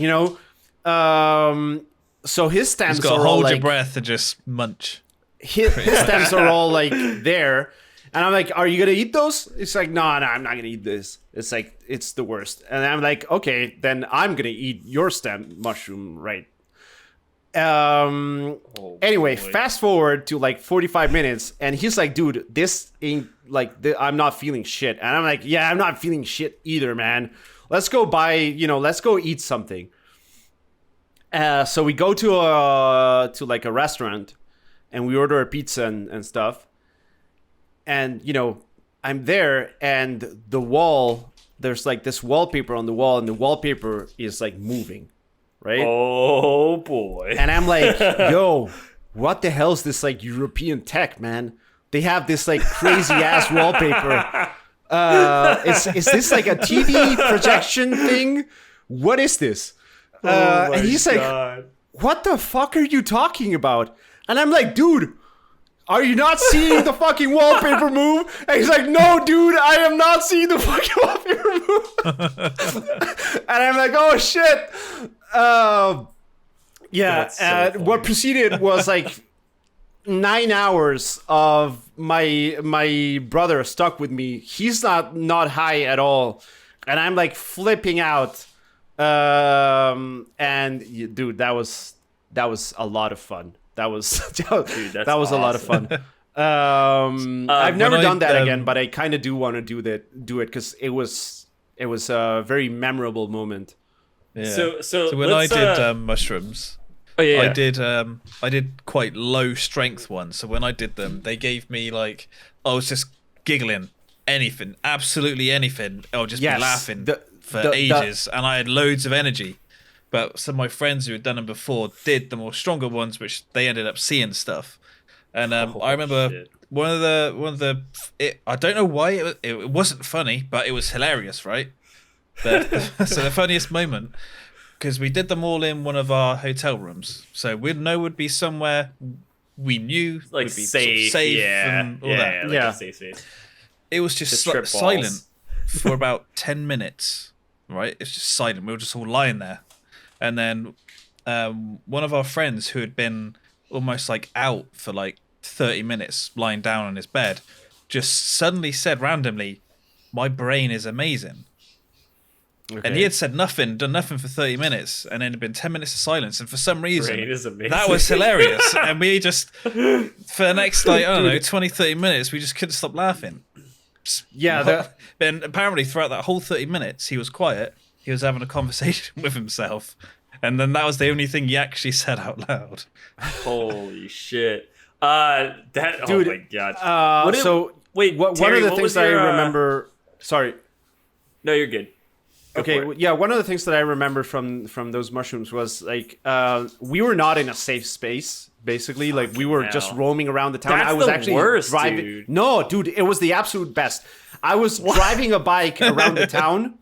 so his stems He's got are to all hold like... your breath and just munch. His stems are all, like, there. And I'm like, are you going to eat those? It's like, no, I'm not going to eat this. It's like, it's the worst. And I'm like, okay, then I'm going to eat your stem mushroom, right? Anyway, fast forward to like 45 minutes, and he's like, dude, this ain't like I'm not feeling shit. And I'm like, yeah, I'm not feeling shit either, man. Let's go let's go eat something. So we go to like a restaurant, and we order a pizza and stuff. And I'm there, and the wall, there's like this wallpaper on the wall, and the wallpaper is like moving. Right? Oh boy. And I'm like, yo, what the hell is this like European tech, man? They have this like crazy ass wallpaper. Is this like a TV projection thing? What is this? And he's like, what the fuck are you talking about? And I'm like, dude, are you not seeing the fucking wallpaper move? And he's like, no, dude, I am not seeing the fucking wallpaper move. And I'm like, oh shit. So What preceded was like 9 hours of my brother stuck with me. He's not high at all, and I'm like flipping out. Dude, that was a lot of fun. That was Dude, that was awesome. A lot of fun. I've never done that again, but I kind of do want to do it because it was a very memorable moment. Yeah. So when I did mushrooms, I did quite low strength ones. So when I did them, they gave me like I was just giggling, anything, absolutely anything. I would just be laughing for ages, and I had loads of energy. But some of my friends who had done them before did the more stronger ones, which they ended up seeing stuff. And I remember one of the I don't know why it wasn't funny, but it was hilarious, right? So the funniest moment, because we did them all in one of our hotel rooms, so we'd know would be somewhere we knew like would be safe, sort of safe and all that. Like a safe space. It was just silent for about 10 minutes, right? It's just silent. We were just all lying there, and then one of our friends who had been almost like out for like 30 minutes lying down on his bed just suddenly said randomly, "My brain is amazing." Okay. And he had said nothing, done nothing for 30 minutes, and then it'd been 10 minutes of silence. And for some reason, that was hilarious. And we just, for the next, like, I don't know, 20, 30 minutes, we just couldn't stop laughing. Yeah. Then apparently throughout that whole 30 minutes, he was quiet. He was having a conversation with himself. And then that was the only thing he actually said out loud. Holy shit. Dude, oh my god. One of the things that I remember. Sorry. No, you're good. Okay, yeah, one of the things that I remember from those mushrooms was like we were not in a safe space. Basically, like we were just roaming around the town. That's I was the actually worst, driving. Dude. No, dude, it was the absolute best. I was driving a bike around the town.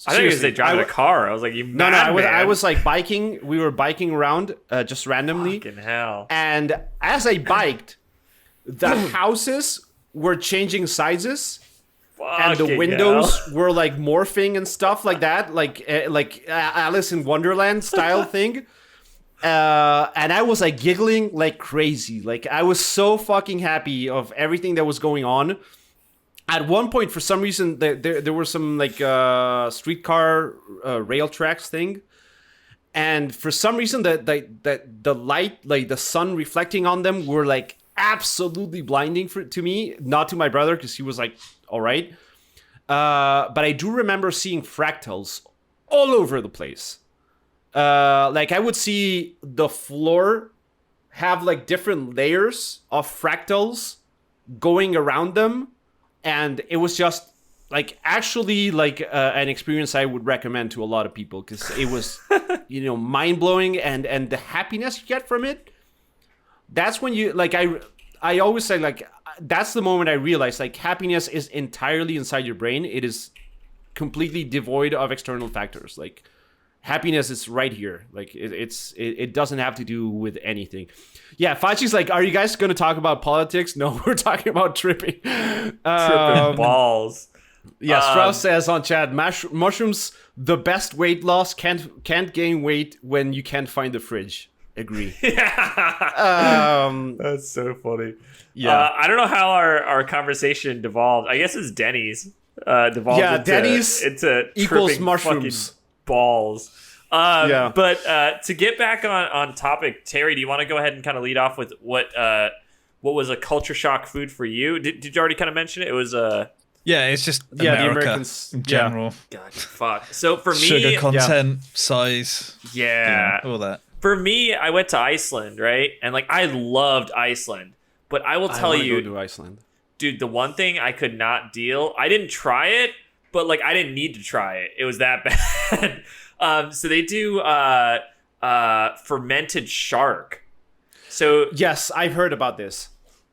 I thought you were going to say driving a car. I was like, you mad man. I was like biking. We were biking around just randomly. Fucking hell. And as I biked, the houses were changing sizes. And the windows were like morphing and stuff like that, like Alice in Wonderland style thing. And I was like giggling like crazy. Like I was so fucking happy of everything that was going on. At one point, for some reason, there were some like streetcar rail tracks thing, and for some reason, the light, like the sun reflecting on them, were like absolutely blinding to me, not to my brother because he was like, all right. But I do remember seeing fractals all over the place. Like I would see the floor have like different layers of fractals going around them. And it was just like actually like an experience I would recommend to a lot of people because it was, mind blowing and the happiness you get from it. That's when you like I always say like that's the moment I realized like happiness is entirely inside your brain. It is completely devoid of external factors. Like happiness is right here. Like it doesn't have to do with anything. Yeah, Fachi's like, are you guys going to talk about politics? No, we're talking about tripping. Tripping balls. Yeah, Strauss says on chat, mushrooms, the best weight loss, can't gain weight when you can't find the fridge. Agree. Yeah. That's so funny. Yeah. I don't know how our conversation devolved. I guess it's Denny's. Devolved Denny's into equals mushrooms. Balls. But to get back on topic, Terry, do you want to go ahead and kind of lead off with what was a culture shock food for you? Did you already kind of mention it? It was it's just America, the Americans in general. God, fuck. So for me, sugar content, size, all that. For me, I went to Iceland, right? And like I loved Iceland, but I will tell you, go to Iceland, dude. The one thing I could not deal. I didn't try it, but like I didn't need to try it. It was that bad. So they do fermented shark. So yes, I've heard about this.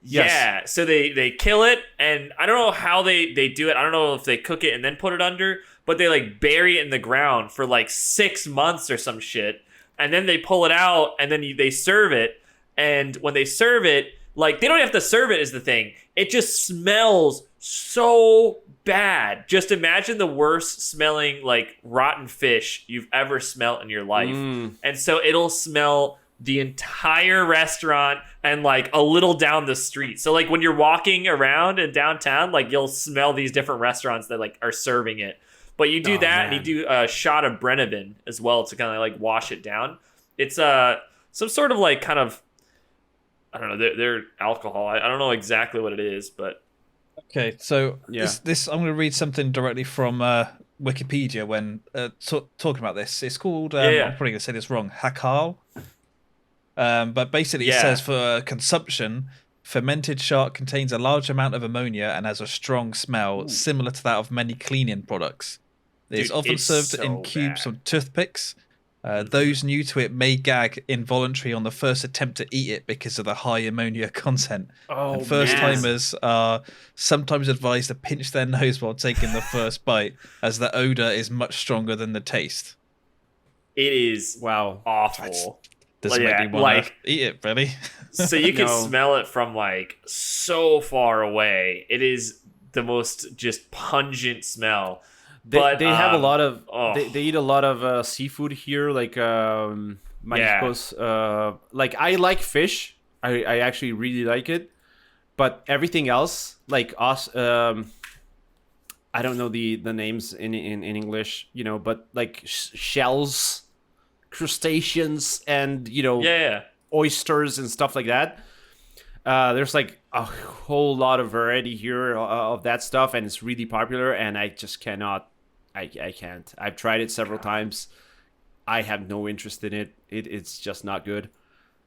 Yes. Yeah, so they kill it, and I don't know how they do it. I don't know if they cook it and then put it under, but they like bury it in the ground for like 6 months or some shit, and then they pull it out, and then they serve it. And when they serve it, like they don't have to serve it is the thing. It just smells so bad. Just imagine the worst smelling like rotten fish you've ever smelt in your life. And so it'll smell the entire restaurant and like a little down the street. So like when you're walking around in downtown, like you'll smell these different restaurants that like are serving it. But you do that, and you do a shot of Brennivin as well to kind of like wash it down. It's some sort of like kind of, I don't know, they're alcohol. I don't know exactly what it is, but okay. So this I'm going to read something directly from Wikipedia when talking about this. It's called I'm probably going to say this wrong. Hakal. But basically, it says for consumption, fermented shark contains a large amount of ammonia and has a strong smell similar to that of many cleaning products. It's often served in cubes of toothpicks. Those new to it may gag involuntarily on the first attempt to eat it because of the high ammonia content. And first-timers are sometimes advised to pinch their nose while taking the first bite, as the odor is much stronger than the taste. It is awful. Doesn't make me want to eat it, really. So you can smell it from like so far away. It is the most just pungent smell. They have a lot of they eat a lot of seafood here, like mariscos. Like I like fish. I actually really like it, but everything else, like us, I don't know the names in English, but like shells, crustaceans, and oysters and stuff like that. There's like a whole lot of variety here of that stuff, and it's really popular, and I just cannot. I can't. I've tried it several times. I have no interest in it. It's just not good.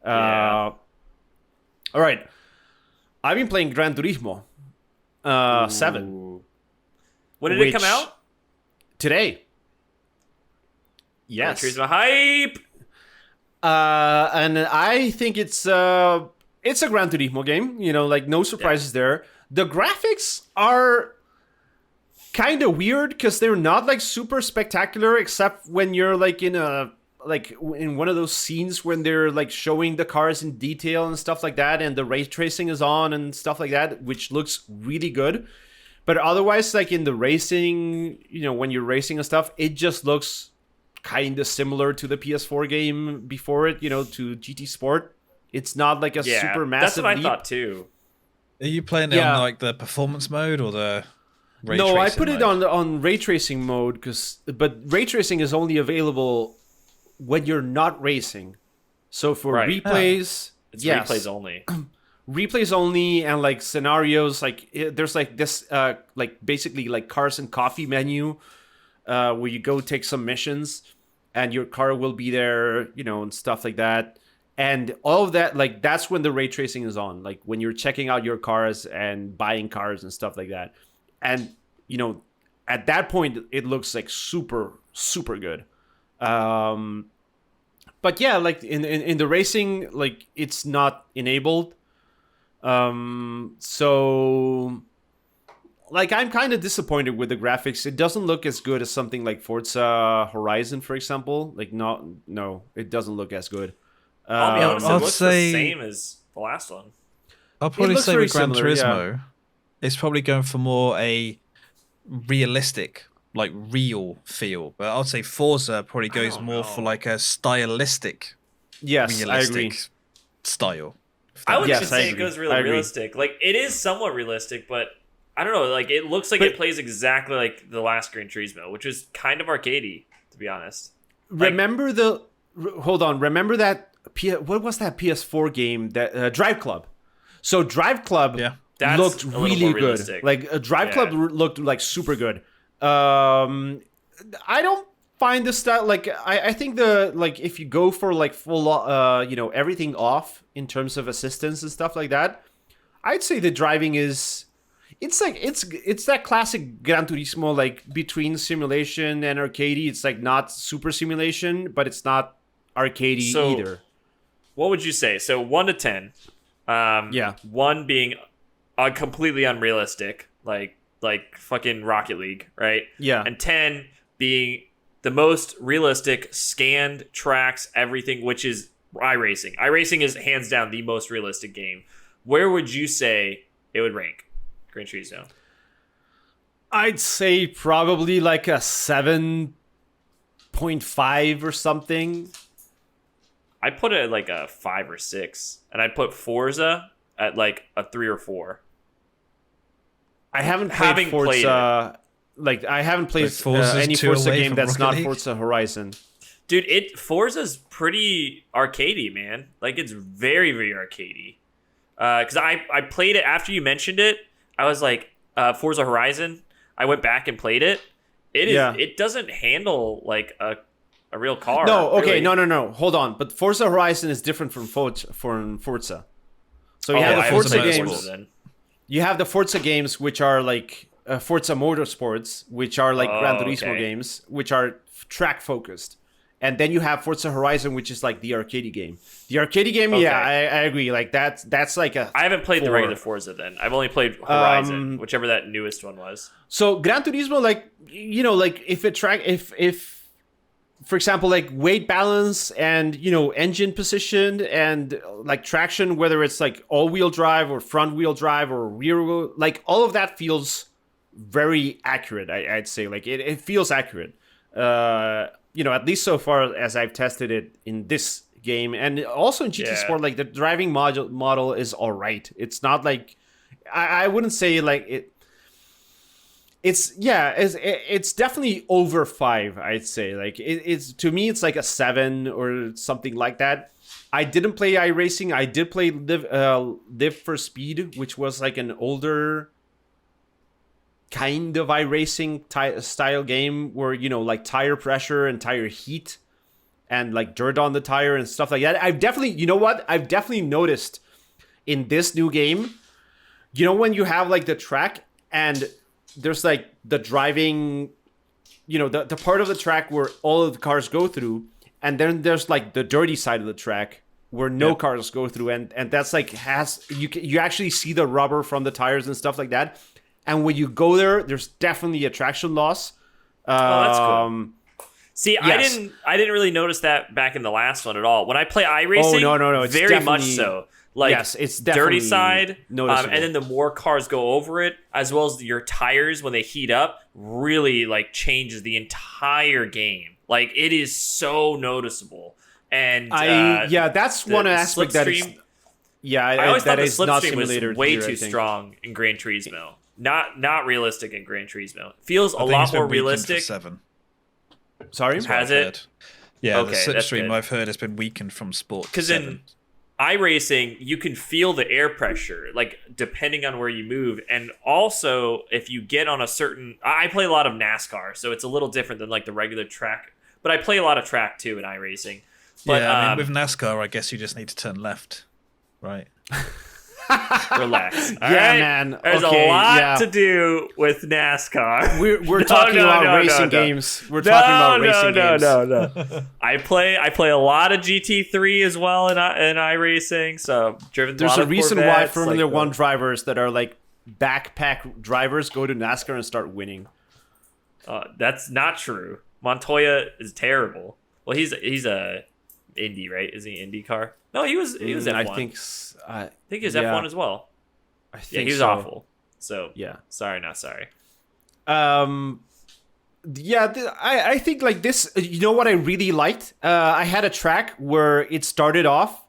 All right. I've been playing Gran Turismo 7. When did it come out? Today. Yes. Gran Turismo hype! And I think it's a Gran Turismo game. Like no surprises there. The graphics are kind of weird because they're not like super spectacular, except when you're like in one of those scenes when they're like showing the cars in detail and stuff like that, and the ray tracing is on and stuff like that, which looks really good. But otherwise, like in the racing, when you're racing and stuff, it just looks kind of similar to the PS4 game before it, to GT Sport. It's not like a super massive That's what I thought too. Are you playing it on like the performance mode or the ray tracing I put it mode? on ray tracing mode, but ray tracing is only available when you're not racing. So for replays, it's replays only. Replays only, and like scenarios, like there's like this like basically like cars and coffee menu where you go take some missions and your car will be there, and stuff like that. And all of that, like that's when the ray tracing is on, like when you're checking out your cars and buying cars and stuff like that. And, at that point, it looks like super, super good. But yeah, like in the racing, like it's not enabled. So like I'm kind of disappointed with the graphics. It doesn't look as good as something like Forza Horizon, for example. Like no, it doesn't look as good. I'll be honest, it looks the same as the last one. I'll probably say with Gran Turismo, it's probably going for more a realistic, like real feel. But I'd say Forza probably goes more for like a stylistic, realistic style. I wouldn't say it goes really realistic. Like it is somewhat realistic, but I don't know. Like it looks like it plays exactly like the last Gran Turismo, which is kind of arcadey, to be honest. Remember Remember that? What was that PS4 game? That Drive Club. So Drive Club looked really good. Like Drive Club looked like super good. I don't find the style like I think if you go for like full everything off in terms of assistance and stuff like that, I'd say the driving is it's that classic Gran Turismo, like between simulation and arcadey. It's like not super simulation, but it's not arcadey either. What would you say? So 1 to 10. 1 being completely unrealistic, like fucking Rocket League, right? Yeah. And 10 being the most realistic, scanned tracks, everything, which is iRacing. iRacing is hands down the most realistic game. Where would you say it would rank, Gran Turismo? I'd say probably like a 7.5 or something. I put it at like a 5 or 6, and I put Forza at like a 3 or 4. I haven't played Forza. Like I haven't played any Forza game that's not Forza Horizon. Dude, Forza's pretty arcadey, man. Like it's very, very arcadey. Because I played it after you mentioned it. I was like, Forza Horizon. I went back and played it. It doesn't handle like a real car. No, okay, really. no. Hold on. But Forza Horizon is different from Forza. So you have the Forza games. You have the Forza games, which are like Forza Motorsports, which are like Gran Turismo games, which are track focused. And then you have Forza Horizon, which is like the arcade game. The arcade game, I agree. Like that's like a. I haven't played the regular Forza. Then I've only played Horizon, whichever that newest one was. So Gran Turismo, like like if for example, like weight balance and engine position and like traction, whether it's like all-wheel drive or front-wheel drive or rear-wheel, like all of that feels very accurate. I'd say like it feels accurate. At least so far as I've tested it in this game, and also in GT Sport, like the driving model is all right. It's not like I wouldn't say like it. It's definitely over 5. I'd say like it's to me it's like a 7 or something like that. I didn't play iRacing. I did play Live for Speed, which was like an older kind of iRacing style game where like tire pressure and tire heat and like dirt on the tire and stuff like that. I've definitely noticed in this new game, when you have like the track and there's like the driving, the part of the track where all of the cars go through, and then there's like the dirty side of the track where no cars go through, and that's like you actually see the rubber from the tires and stuff like that. And when you go there's definitely a traction loss. That's cool. See, yes. I didn't really notice that back in the last one at all. When I play iRacing, no, it's very much so. Like, yes, it's definitely dirty side, noticeable. and then the more cars go over it, as well as your tires when they heat up, really like changes the entire game. Like it is so noticeable. And that's one aspect that is. Yeah, I always thought the slipstream was way too strong in Gran Turismo. Not realistic in Gran Turismo. Feels a lot more realistic. 7. Sorry, has it? Yeah, okay, the slipstream I've heard has been weakened from Sport. Because in iRacing, you can feel the air pressure, like depending on where you move, and also if you get on a certain. I play a lot of NASCAR, so it's a little different than like the regular track. But I play a lot of track too in iRacing. But I mean, with NASCAR, I guess you just need to turn left, right? Relax. All right? Man. There's a lot to do with NASCAR. We're talking about racing games. We're talking about racing games. No. I play a lot of GT3 as well in iRacing. So driven. There's a reason why Formula One drivers that are like backpack drivers go to NASCAR and start winning. That's not true. Montoya is terrible. Well, he's a Indy, right? Is he IndyCar? No, he was F1. I think he was F1 as well. I think he was awful. So yeah, sorry, not sorry. I think like this. You know what I really liked? I had a track where it started off,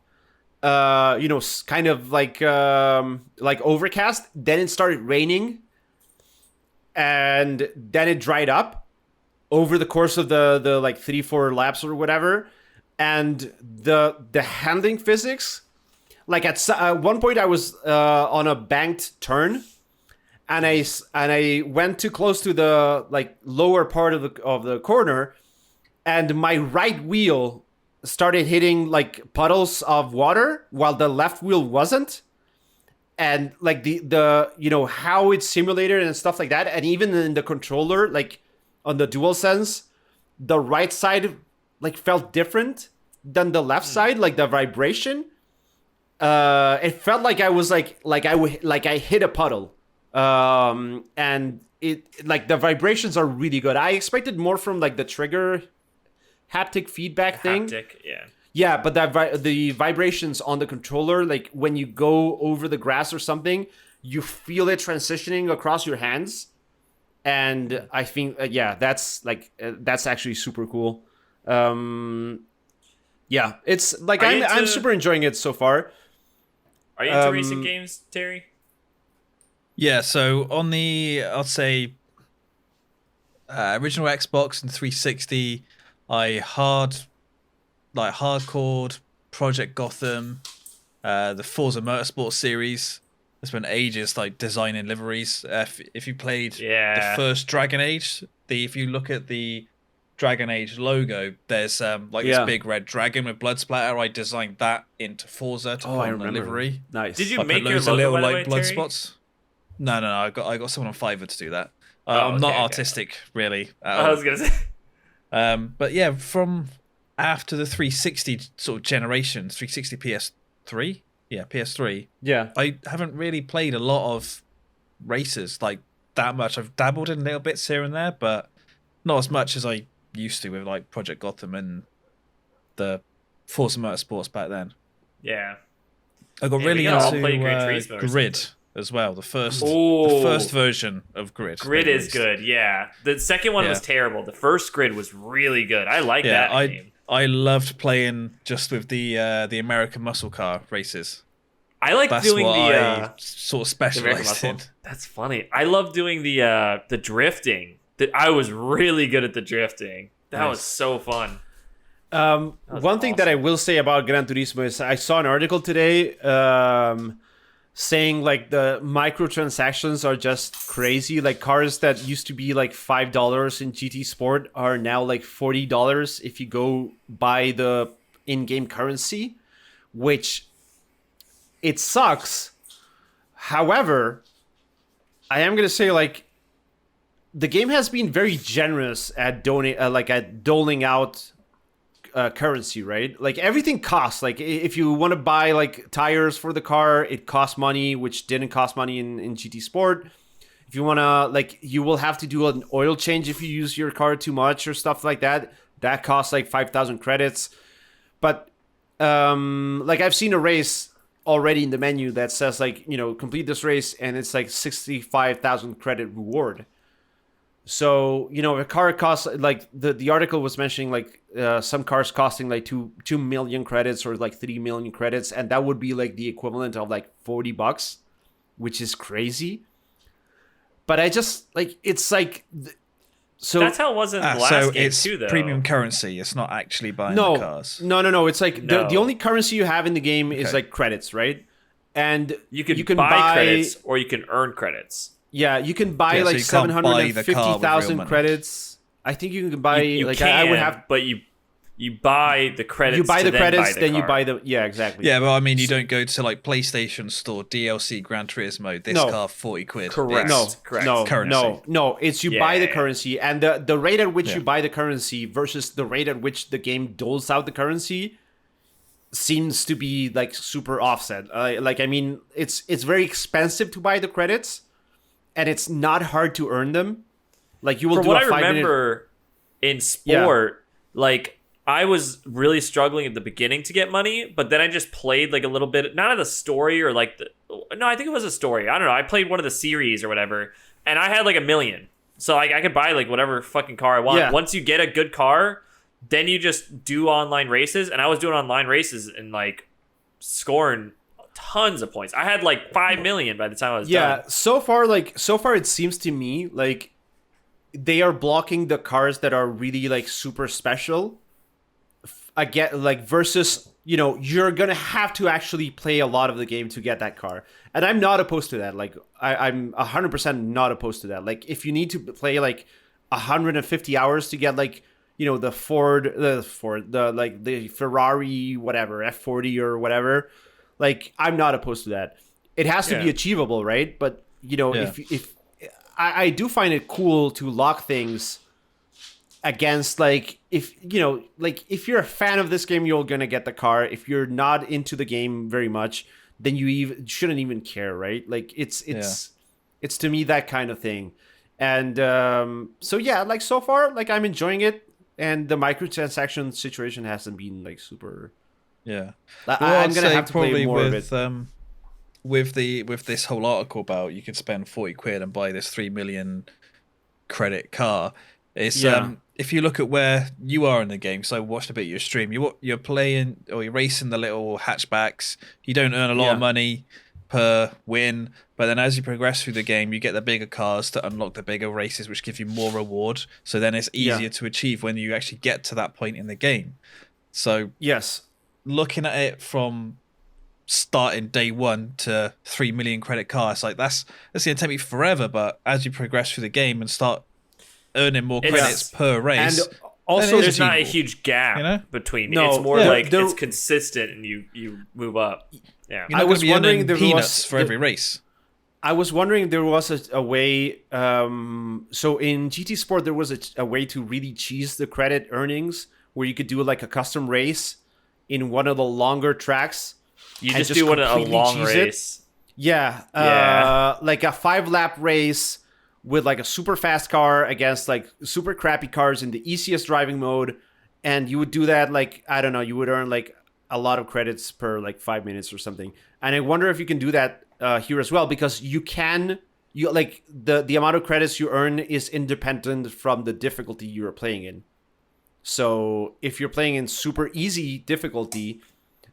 kind of like overcast. Then it started raining, and then it dried up over the course of the like 3-4 laps or whatever. And the handling physics, like at one point I was on a banked turn, and I went too close to the like lower part of the corner, and my right wheel started hitting like puddles of water while the left wheel wasn't, and like the how it's simulated and stuff like that, and even in the controller, like on the DualSense, the right side like felt different than the left side, like the vibration. It felt like I was like I hit a puddle. And it like the vibrations are really good. I expected more from like the trigger haptic feedback thing. Yeah, but the vibrations on the controller, like when you go over the grass or something, you feel it transitioning across your hands. And I think that's actually super cool. Yeah, it's like Are you I'm into- super enjoying it so far. Are you into racing games, Terry? Yeah, so on the, I'll say, original Xbox and 360, I hardcore Project Gotham, the Forza Motorsport series. I spent ages like designing liveries. If you played the first Dragon Age, if you look at the Dragon Age logo, there's this big red dragon with blood splatter. I designed that into Forza to put on the livery. Nice. Did you I make put your loads of logo, little by the like way, blood Terry? spots? No. I got someone on Fiverr to do that. Oh, I'm not okay. artistic, really. I was gonna say. But yeah, from after the 360 sort of generation, 360 PS3, PS3. Yeah. I haven't really played a lot of races like that much. I've dabbled in little bits here and there, but not as much as I used to with like Project Gotham and the Forza Motorsports back then. Yeah. I got really we gotta all into play Gran Turismo or Grid as well. The first version of Grid. Grid is good, yeah. The second one was terrible. The first Grid was really good. I like that game. I loved playing just with the American muscle car races. I like doing I sort of specialized in. That's funny. I love doing the drifting. I was really good at the drifting. That was so fun. One thing that I will say about Gran Turismo is I saw an article today saying like the microtransactions are just crazy. Like cars that used to be like $5 in GT Sport are now like $40 if you go buy the in-game currency, which it sucks. However, I am gonna say like the game has been very generous at doling out currency, right? Like everything costs. Like if you want to buy like tires for the car, it costs money, which didn't cost money in GT Sport. If you want to, like, you will have to do an oil change if you use your car too much or stuff like that. That costs like 5,000 credits. But like I've seen a race already in the menu that says like, you know, complete this race and it's like 65,000 credit reward. So, you know, a car costs like the article was mentioning like some cars costing like 2 million credits or like 3 million credits. And that would be like the equivalent of like $40, which is crazy. But I just like, it's like, so that's how it was in the last so game it's too, though. premium currency. It's not actually buying the cars. No. It's like the only currency you have in the game is like credits, right? And you can buy credits or you can earn credits. Yeah, you can buy like 750,000 credits. I think you can buy I would have, but you buy the credits. You buy the credits, then car. you buy the exactly. Yeah, but I mean, you don't go to like PlayStation Store DLC Gran Turismo. This car £40. Correct. No. It's you buy the currency, and the rate at which you buy the currency versus the rate at which the game doles out the currency seems to be like super offset. I mean, it's very expensive to buy the credits. And it's not hard to earn them. Like you will do a 5 minute. From what I remember in sport, like I was really struggling at the beginning to get money, but then I just played like a little bit, not of the story or like I think it was a story. I don't know. I played one of the series or whatever, and I had like 1 million, so like I could buy like whatever fucking car I want. Yeah. Once you get a good car, then you just do online races, and I was doing online races and like scoring tons of points. I had like 5 million by the time I was done. Yeah, so far it seems to me like they are blocking the cars that are really like super special. Again, like versus, you know, you're gonna have to actually play a lot of the game to get that car. And I'm not opposed to that. Like I'm 100% not opposed to that. Like if you need to play like 150 hours to get like, you know, the Ferrari, whatever, F40 or whatever, like, I'm not opposed to that. It has to be achievable, right? But, you know, if I do find it cool to lock things against, like, if, you know, like, if you're a fan of this game, you're going to get the car. If you're not into the game very much, then you shouldn't even care, right? Like, it's to me that kind of thing. And so, yeah, like, so far, like, I'm enjoying it. And the microtransaction situation hasn't been, like, super... Yeah, I'm gonna have to play more of it. With this whole article about you can spend £40 and buy this 3 million credit car. It's if you look at where you are in the game, so I watched a bit of your stream. You're playing or you're racing the little hatchbacks. You don't earn a lot of money per win, but then as you progress through the game, you get the bigger cars to unlock the bigger races, which give you more reward. So then it's easier to achieve when you actually get to that point in the game. So looking at it from starting day one to 3 million credit car, it's like that's going to take me forever. But as you progress through the game and start earning more credits per race, and also there's not a huge gap between. No, it's more like it's consistent, and you move up. Yeah, I was wondering there peanuts for every race. I was wondering if there was a way. So in GT Sport, there was a way to really cheese the credit earnings, where you could do like a custom race in one of the longer tracks. You just do a long race. Yeah, like a 5-lap race with like a super fast car against like super crappy cars in the easiest driving mode, and you would do that like, I don't know, you would earn like a lot of credits per like 5 minutes or something. And I wonder if you can do that here as well, because you like the amount of credits you earn is independent from the difficulty you're playing in. So if you're playing in super easy difficulty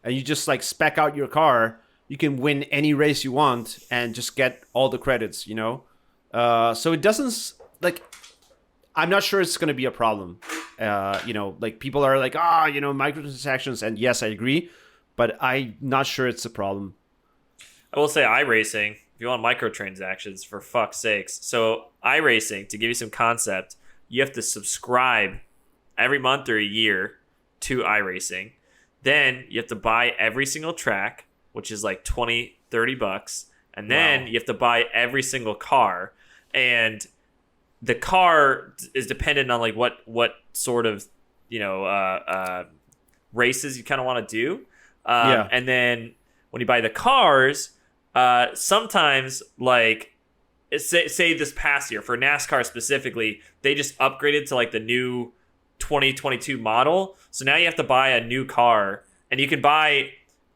and you just like spec out your car, you can win any race you want and just get all the credits, you know? So it doesn't, like, I'm not sure it's going to be a problem. You know, like people are like, microtransactions. And yes, I agree, but I'm not sure it's a problem. I will say iRacing, if you want microtransactions, for fuck's sakes. So iRacing, to give you some concept, you have to subscribe every month or a year to iRacing. Then you have to buy every single track, which is like $20-$30. And then you have to buy every single car. And the car is dependent on like what sort of, races you kind of want to do. And then when you buy the cars, sometimes like say this past year for NASCAR specifically, they just upgraded to like the new 2022 model. So now you have to buy a new car, and you can buy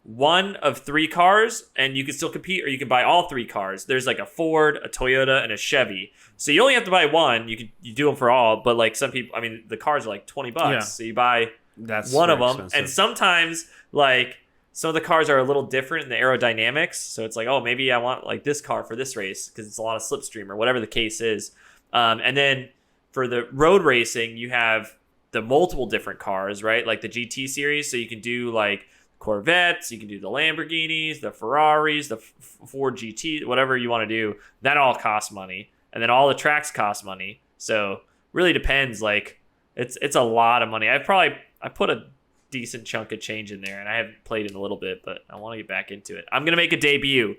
one of 3 cars and you can still compete, or you can buy all 3 cars. There's like a Ford, a Toyota, and a Chevy. So you only have to buy one. You do them for all, but like some people, I mean, the cars are like $20. So you buy one of them. Expensive. And sometimes like some of the cars are a little different in the aerodynamics. So it's like, oh, maybe I want like this car for this race because it's a lot of slipstream or whatever the case is. And then for the road racing, you have the multiple different cars, right? Like the GT series. So you can do like Corvettes, you can do the Lamborghinis, the Ferraris, the Ford GT, whatever you want to do. That all costs money. And then all the tracks cost money. So really depends. Like it's a lot of money. I put a decent chunk of change in there, and I haven't played in a little bit, but I want to get back into it. I'm going to make a debut.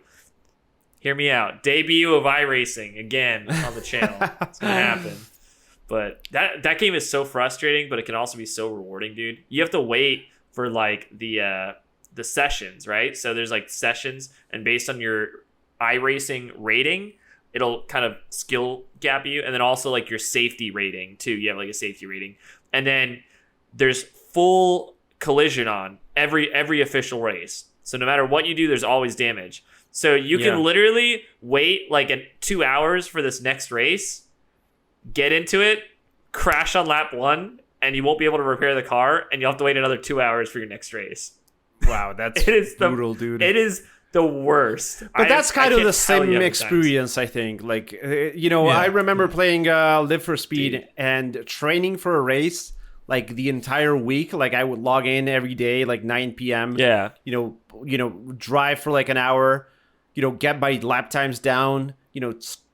Hear me out. Debut of iRacing again on the channel. It's going to happen. But that game is so frustrating, but it can also be so rewarding, dude. You have to wait for like the sessions, right? So there's like sessions, and based on your iRacing rating, it'll kind of skill gap you, and then also like your safety rating too. You have like a safety rating, and then there's full collision on every official race. So no matter what you do, there's always damage. So you can literally wait like 2 hours for this next race, get into it, crash on lap 1, and you won't be able to repair the car, and you'll have to wait another 2 hours for your next race. Wow, that's brutal, dude. It is the worst. But that's kind of the same experience, I think. Like, I remember playing Live for Speed and training for a race like the entire week. Like I would log in every day, like 9 p.m. Yeah. Drive for like an hour, get my lap times down,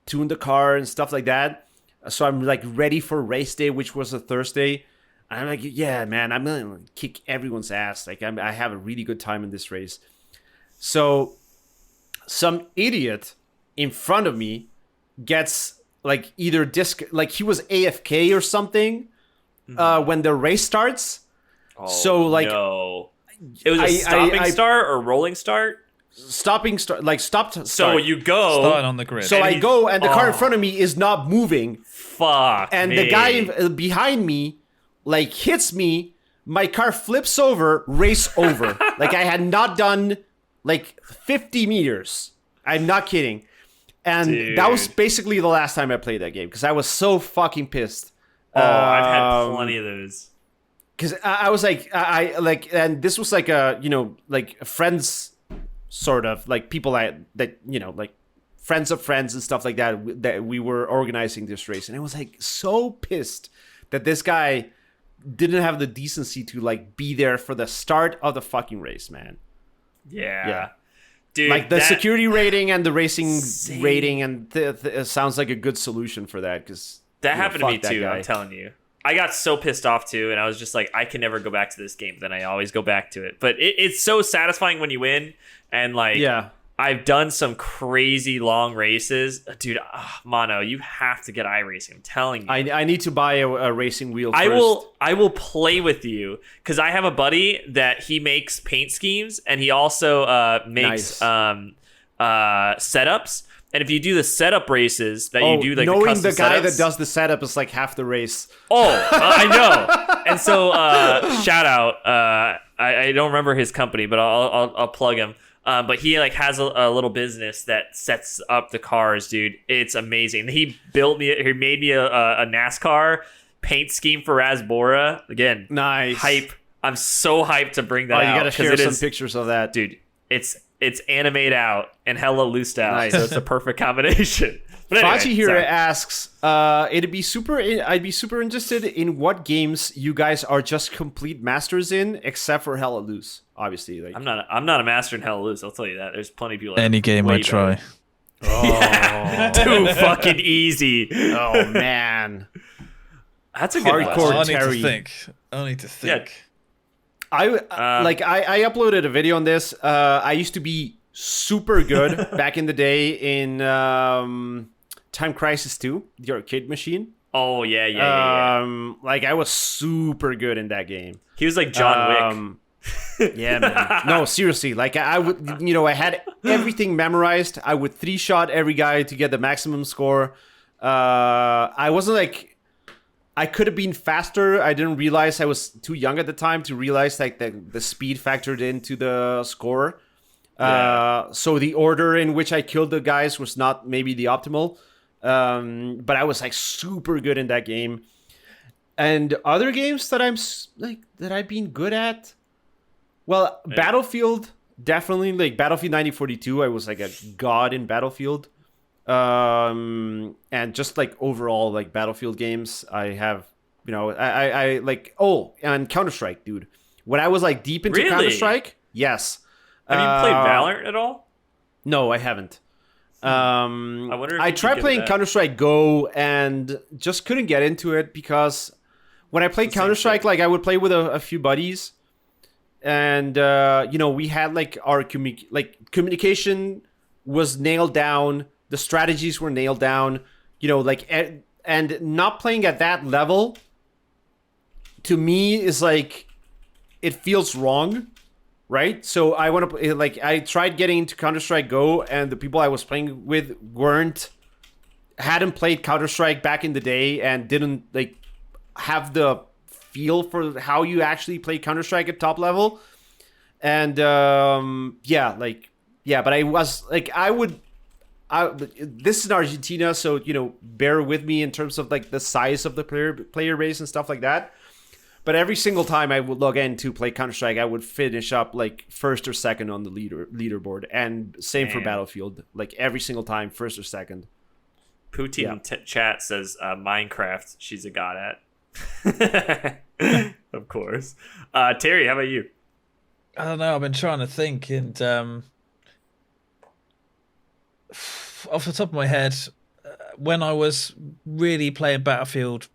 tune the car and stuff like that. So I'm like ready for race day, which was a Thursday. And I'm like, yeah, man, I'm going to kick everyone's ass. Like I have a really good time in this race. So some idiot in front of me gets like either like he was AFK or something when the race starts. Oh, so like no. It was a stopping start or rolling start? Stopping start, like stopped start. So you go starting on the grid. So I go, and the car in front of me is not moving. Fuck. And the guy behind me like hits me. My car flips over, race over. Like I had not done like 50 meters. I'm not kidding. And that was basically the last time I played that game because I was so fucking pissed Oh, I've had plenty of those. Because I was like, I like, and this was like a, like friends, sort of like people that like friends of friends and stuff like that we were organizing this race, and I was like so pissed that this guy didn't have the decency to like be there for the start of the fucking race, man. Yeah. Dude, like the security rating and the racing rating, and it sounds like a good solution for that, because that happened to me too. I'm telling you, I got so pissed off too, and I was just like, I can never go back to this game. Then I always go back to it, but it's so satisfying when you win, and like, I've done some crazy long races, dude. Mono, you have to get iRacing. I'm telling you. I need to buy a racing wheel first. I will play with you, because I have a buddy that he makes paint schemes, and he also makes setups. And if you do the setup races that you do, like knowing the guy setups, that does the setup is like half the race. I know. And so shout out. I don't remember his company, but I'll plug him. But he like has a little business that sets up the cars, dude. It's amazing. He made me a NASCAR paint scheme for RazBora. Again, nice hype. I'm so hyped to bring that out. You gotta share some pictures of that, dude. It's animate out and hella loosed out, so it's a perfect combination. But anyway, Fachi here asks, I'd be super interested in what games you guys are just complete masters in, except for Hella Loose. Obviously, like I'm not a master in Hella Loose. I'll tell you that. There's plenty of people. Any game I try. Yeah. Too fucking easy. Oh man, that's a good hardcore. I need to think. Yeah. I uploaded a video on this. I used to be super good back in the day in Time Crisis 2, the arcade machine. Oh yeah. Like I was super good in that game. He was like John Wick. Yeah, man. No, seriously. Like I would, I had everything memorized. I would 3-shot every guy to get the maximum score. I wasn't like. I could have been faster. I didn't realize I was too young at the time to realize like the speed factored into the score. So the order in which I killed the guys was not maybe the optimal. But I was like super good in that game. And other games that that I've been good at. Well, Battlefield, definitely, like Battlefield 1942. I was like a god in Battlefield. And just like overall like Battlefield games, I have, I like, and Counter-Strike, dude. When I was like deep into Counter-Strike, yes. Have you played Valorant at all? No, I haven't. I wonder if I tried playing Counter-Strike Go and just couldn't get into it, because when I played Counter-Strike, like I would play with a few buddies, and we had like our communication was nailed down. The strategies were nailed down, and not playing at that level to me is like, it feels wrong, right? So I want to I tried getting into Counter-Strike Go, and the people I was playing with hadn't played Counter-Strike back in the day and didn't like have the feel for how you actually play Counter-Strike at top level. And but I was like, this is in Argentina, so bear with me in terms of like the size of the player base and stuff like that. But every single time I would log in to play Counter-Strike, I would finish up like first or second on the leaderboard, and same for Battlefield. Like every single time, first or second. Poutine chat says Minecraft. She's a god at. Of course. Terry, how about you? I don't know. I've been trying to think, and off the top of my head, when I was really playing Battlefield,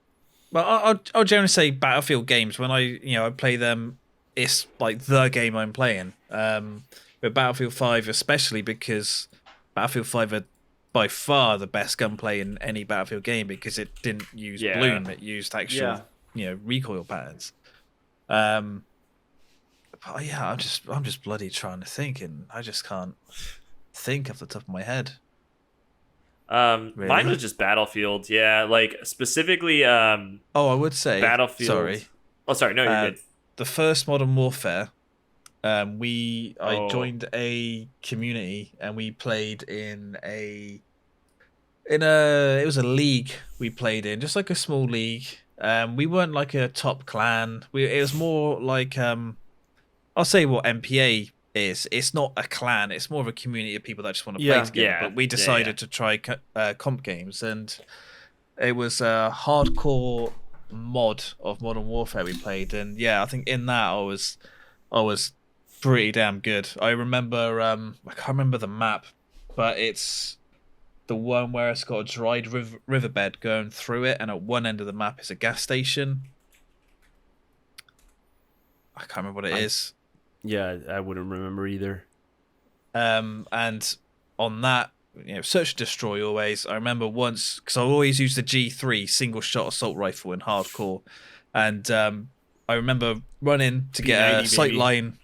well, I'll generally say Battlefield games. When I play them, it's like the game I'm playing. But Battlefield 5 especially, because Battlefield 5 are by far the best gunplay in any Battlefield game, because it didn't use bloom, it used actual recoil patterns. But yeah, I'm just bloody trying to think, and I just can't think off the top of my head. Really? Mine was just Battlefield. Yeah, like specifically. I would say Battlefield. Sorry. Oh, sorry. No, you're good. The first Modern Warfare. I joined a community, and we played it was a league we played in, just like a small league. We weren't like a top clan. It was more like I'll say what MPA is. It's not a clan. It's more of a community of people that just want to play together. Yeah. But we decided to try comp games, and it was a hardcore mod of Modern Warfare we played. And yeah, I think in that I was pretty damn good. I remember I can't remember the map, but it's the one where it's got a dried riverbed going through it, and at one end of the map is a gas station. I can't remember what it is. Yeah, I wouldn't remember either. And on that, search and destroy always. I remember once, because I always use the G3 single shot assault rifle in hardcore, and I remember running to get a sight line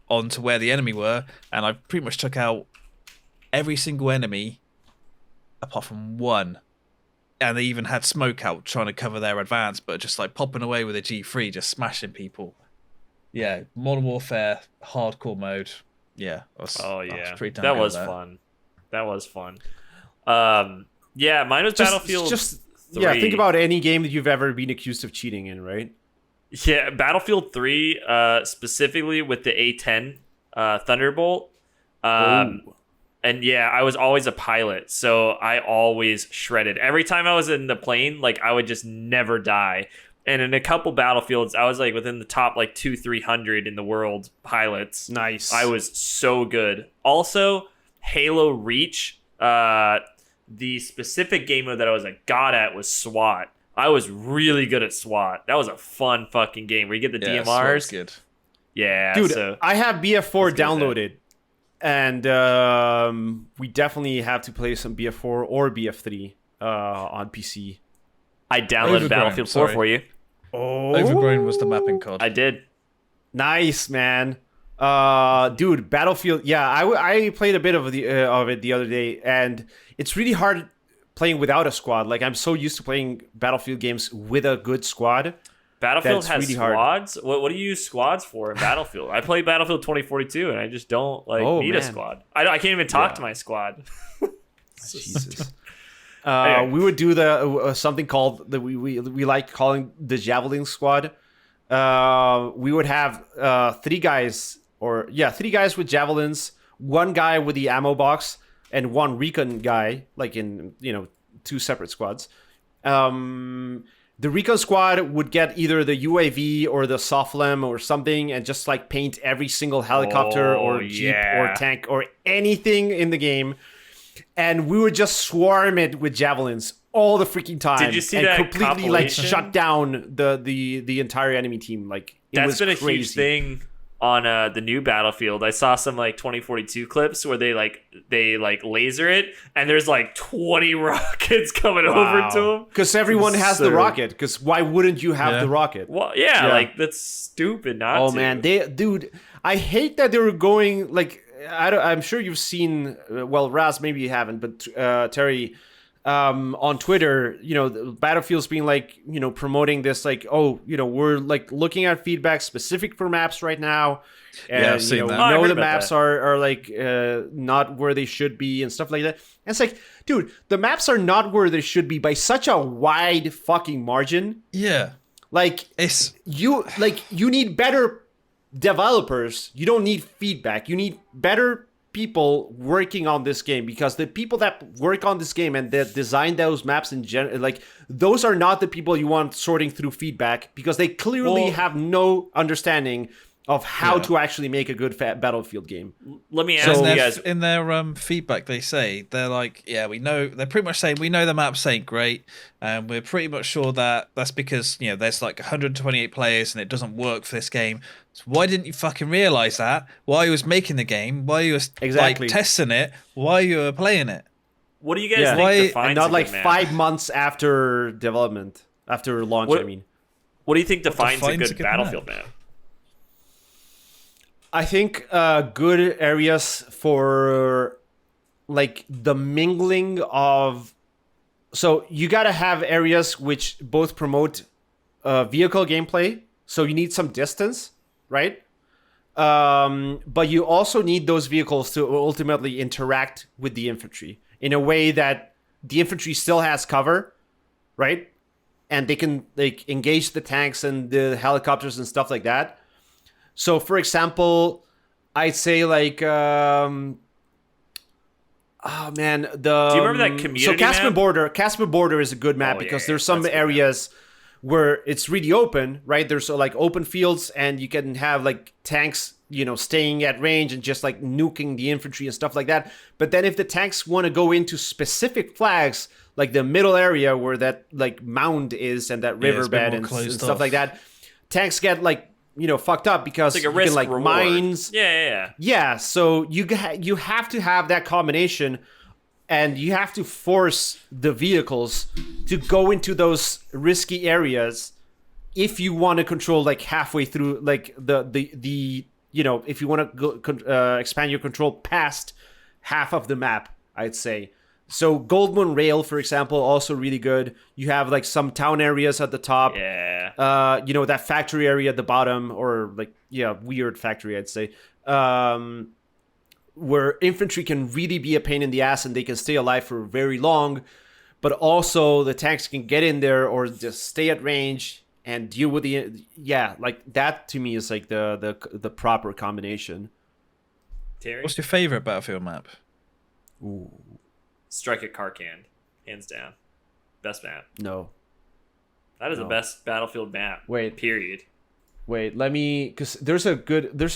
onto where the enemy were, and I pretty much took out every single enemy apart from one. And they even had smoke out trying to cover their advance, but just like popping away with a G3, just smashing people. Yeah, Modern Warfare hardcore mode. Yeah. That was fun. That was fun. Yeah, mine was Battlefield 3. Yeah, think about any game that you've ever been accused of cheating in, right? Yeah, Battlefield 3, specifically with the A10 Thunderbolt. And yeah, I was always a pilot, so I always shredded. Every time I was in the plane, like I would just never die. And in a couple Battlefields, I was like within the top like 200-300 in the world pilots. Nice. I was so good. Also, Halo Reach, the specific game mode that I was a god at was SWAT. I was really good at SWAT. That was a fun fucking game where you get the DMRs. SWAT's good. Yeah, dude, so I have BF4 downloaded, and we definitely have to play some BF4 or BF3 on PC. I downloaded Battlefield 4 for you. Oh, Overgrown was the mapping code. I did. Nice, man. Dude, Battlefield. Yeah, I played a bit of it the other day, and it's really hard playing without a squad. Like, I'm so used to playing Battlefield games with a good squad. Battlefield has really squads. What do you use squads for in Battlefield? I play Battlefield 2042, and I just don't need a squad. I can't even talk to my squad. Jesus. Anyway. We would do the something called we like calling the Javelin Squad. We would have three guys with javelins, one guy with the ammo box, and one recon guy, like in two separate squads. The recon squad would get either the UAV or the SOFLEM or something, and just like paint every single helicopter or jeep or tank or anything in the game. And we would just swarm it with javelins all the freaking time. Did you see and that completely like shut down the entire enemy team? Like that's been a huge thing on the new Battlefield. I saw some like 2042 clips where they laser it, and there's like 20 rockets coming over to them. Because everyone has the rocket. Because why wouldn't you have the rocket? Well, like that's stupid. Not to. Man, dude, I hate that they were going like. I'm sure you've seen, well, Raz, maybe you haven't, but Terry, on Twitter, Battlefield's being like, promoting this, like, we're like looking at feedback specific for maps right now. And, I've seen that. We know the maps are like not where they should be and stuff like that. And it's like, dude, the maps are not where they should be by such a wide fucking margin. Yeah. Like, you need better developers. You don't need feedback. You need better people working on this game, because the people that work on this game and that design those maps in general, like, those are not the people you want sorting through feedback, because they clearly have no understanding of how to actually make a good Battlefield game. Let me ask you guys. In their feedback, they say, they're like, we know, they're pretty much saying, we know the maps ain't great, and we're pretty much sure that that's because, there's like 128 players and it doesn't work for this game. So why didn't you fucking realize that? While you was making the game, while you was like testing it, while you were playing it? What do you guys think defines and not like map? 5 months after development, after launch, what, I mean. What do you think defines a good Battlefield map? I think good areas for like the mingling of. So you got to have areas which both promote vehicle gameplay. So you need some distance, right? But you also need those vehicles to ultimately interact with the infantry in a way that the infantry still has cover, right? and they can like engage the tanks and the helicopters and stuff like that. So, for example, I'd say like, oh man, do you remember that community So map? Caspian Border is a good map because there's some areas where it's really open, right? There's like open fields, and you can have like tanks, staying at range and just like nuking the infantry and stuff like that. But then if the tanks want to go into specific flags, like the middle area where that like mound is and that riverbed and stuff like that, tanks get like fucked up because it's like a you risk can like reward. mines. Yeah. So you have to have that combination, and you have to force the vehicles to go into those risky areas if you want to control like halfway through, like the if you want to expand your control past half of the map, I'd say. So Goldmoon Rail, for example, also really good. You have like some town areas at the top. Yeah. That factory area at the bottom, or like, weird factory, I'd say. Where infantry can really be a pain in the ass and they can stay alive for very long. But also the tanks can get in there or just stay at range and deal with like that to me is like the proper combination. Terry? What's your favorite Battlefield map? Ooh. Strike at Karkand, hands down. Best map. No. That is the best Battlefield map. Wait. Period. Wait, because there's a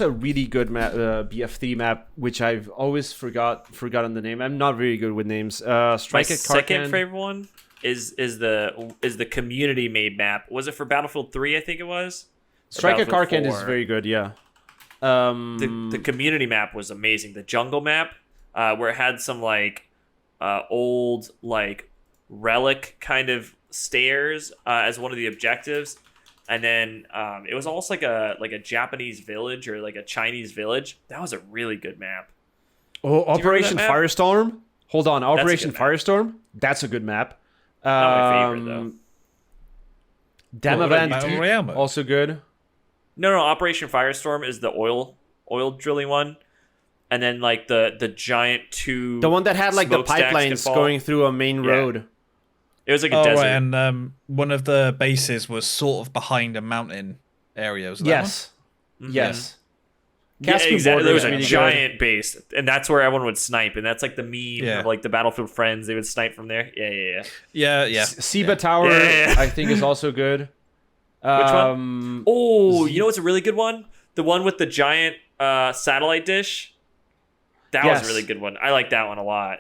really good map, BF3 map, which I've always forgotten the name. I'm not very good with names. Strike My at Karkand. second favorite one is the community made map. Was it for Battlefield 3? I think it was. Strike at Karkand is very good. Yeah. The community map was amazing. The jungle map, where it had some like old like relic kind of stairs as one of the objectives. And then it was almost like a Japanese village or like a Chinese village. That was a really good map. Oh, Operation Firestorm? Hold on, Operation Firestorm? Map. That's a good map. Not my favorite, though. Damavand, also good. No, Operation Firestorm is the oil drilling one. And then like the giant two... The one that had like the pipelines going through a main road. It was like a desert. Right, and one of the bases was sort of behind a mountain area. Was that yes. one? Yes. Yeah, exactly. There was a giant base, and that's where everyone would snipe, and that's like the meme of like the Battlefield friends. They would snipe from there. Yeah. Siba Tower, I think, is also good. Which one? Oh, you know what's a really good one? The one with the giant satellite dish. That was a really good one. I like that one a lot.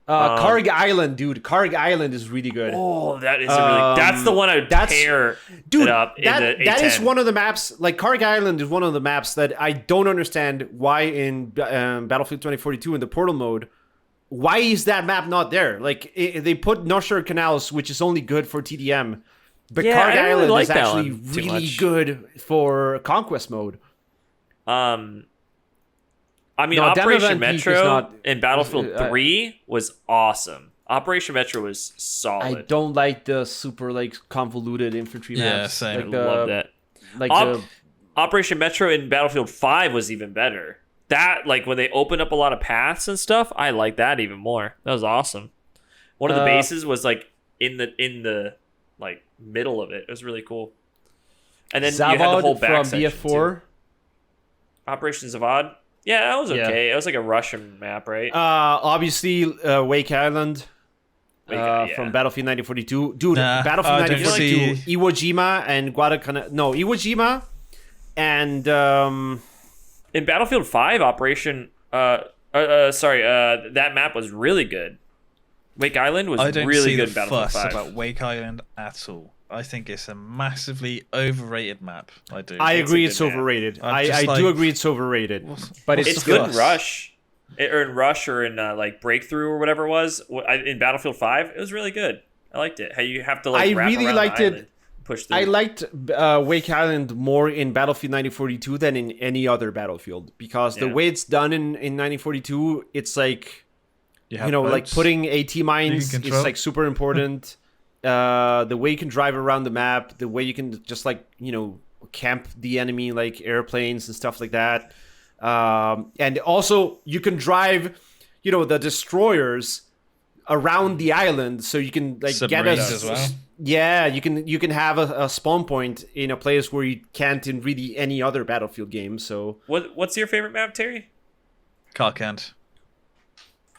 Karg Island, dude. Karg Island is really good. Oh, that is that's the one I would tear it up in the A10. That is one of the maps. Like Karg Island is one of the maps that I don't understand why in Battlefield 2042 in the portal mode. Why is that map not there? Like they put North Shore Canals, which is only good for TDM, but Karg Island is actually really good for Conquest mode. I mean, Operation Metro in Battlefield 3 was awesome. Operation Metro was solid. I don't like the super like convoluted infantry maps. Yeah, same. I love that. Operation Metro in Battlefield 5 was even better. That, like, when they opened up a lot of paths and stuff, I like that even more. That was awesome. One of the bases was like in the like middle of it. It was really cool. And then Zavod you had the whole back from section BF4. too. Operation Zavad. Yeah, that was okay. It was like a Russian map, right? Obviously, Wake Island from Battlefield 1942. Dude, Battlefield 1942, Iwo Jima and Guadalcanal. No, Iwo Jima and... in Battlefield 5, Operation... that map was really good. Wake Island was really good in Battlefield 5. I don't see the fuss about Wake Island at all. I think it's a massively overrated map. I do. I agree it's overrated. I do agree it's overrated. But it's good in Rush. Or in like Breakthrough or whatever it was. In Battlefield 5, it was really good. I liked it. How you have to like wrap around the island, push through. I liked Wake Island more in Battlefield 1942 than in any other Battlefield. Because the way it's done in 1942, it's like... like putting AT mines is like super important. The way you can drive around the map, the way you can just like, camp the enemy, like airplanes and stuff like that. And also you can drive, the destroyers around the island so you can like submarines as well. Yeah, you can have a spawn point in a place where you can't in really any other Battlefield game. So What's your favorite map, Terry? Carcant.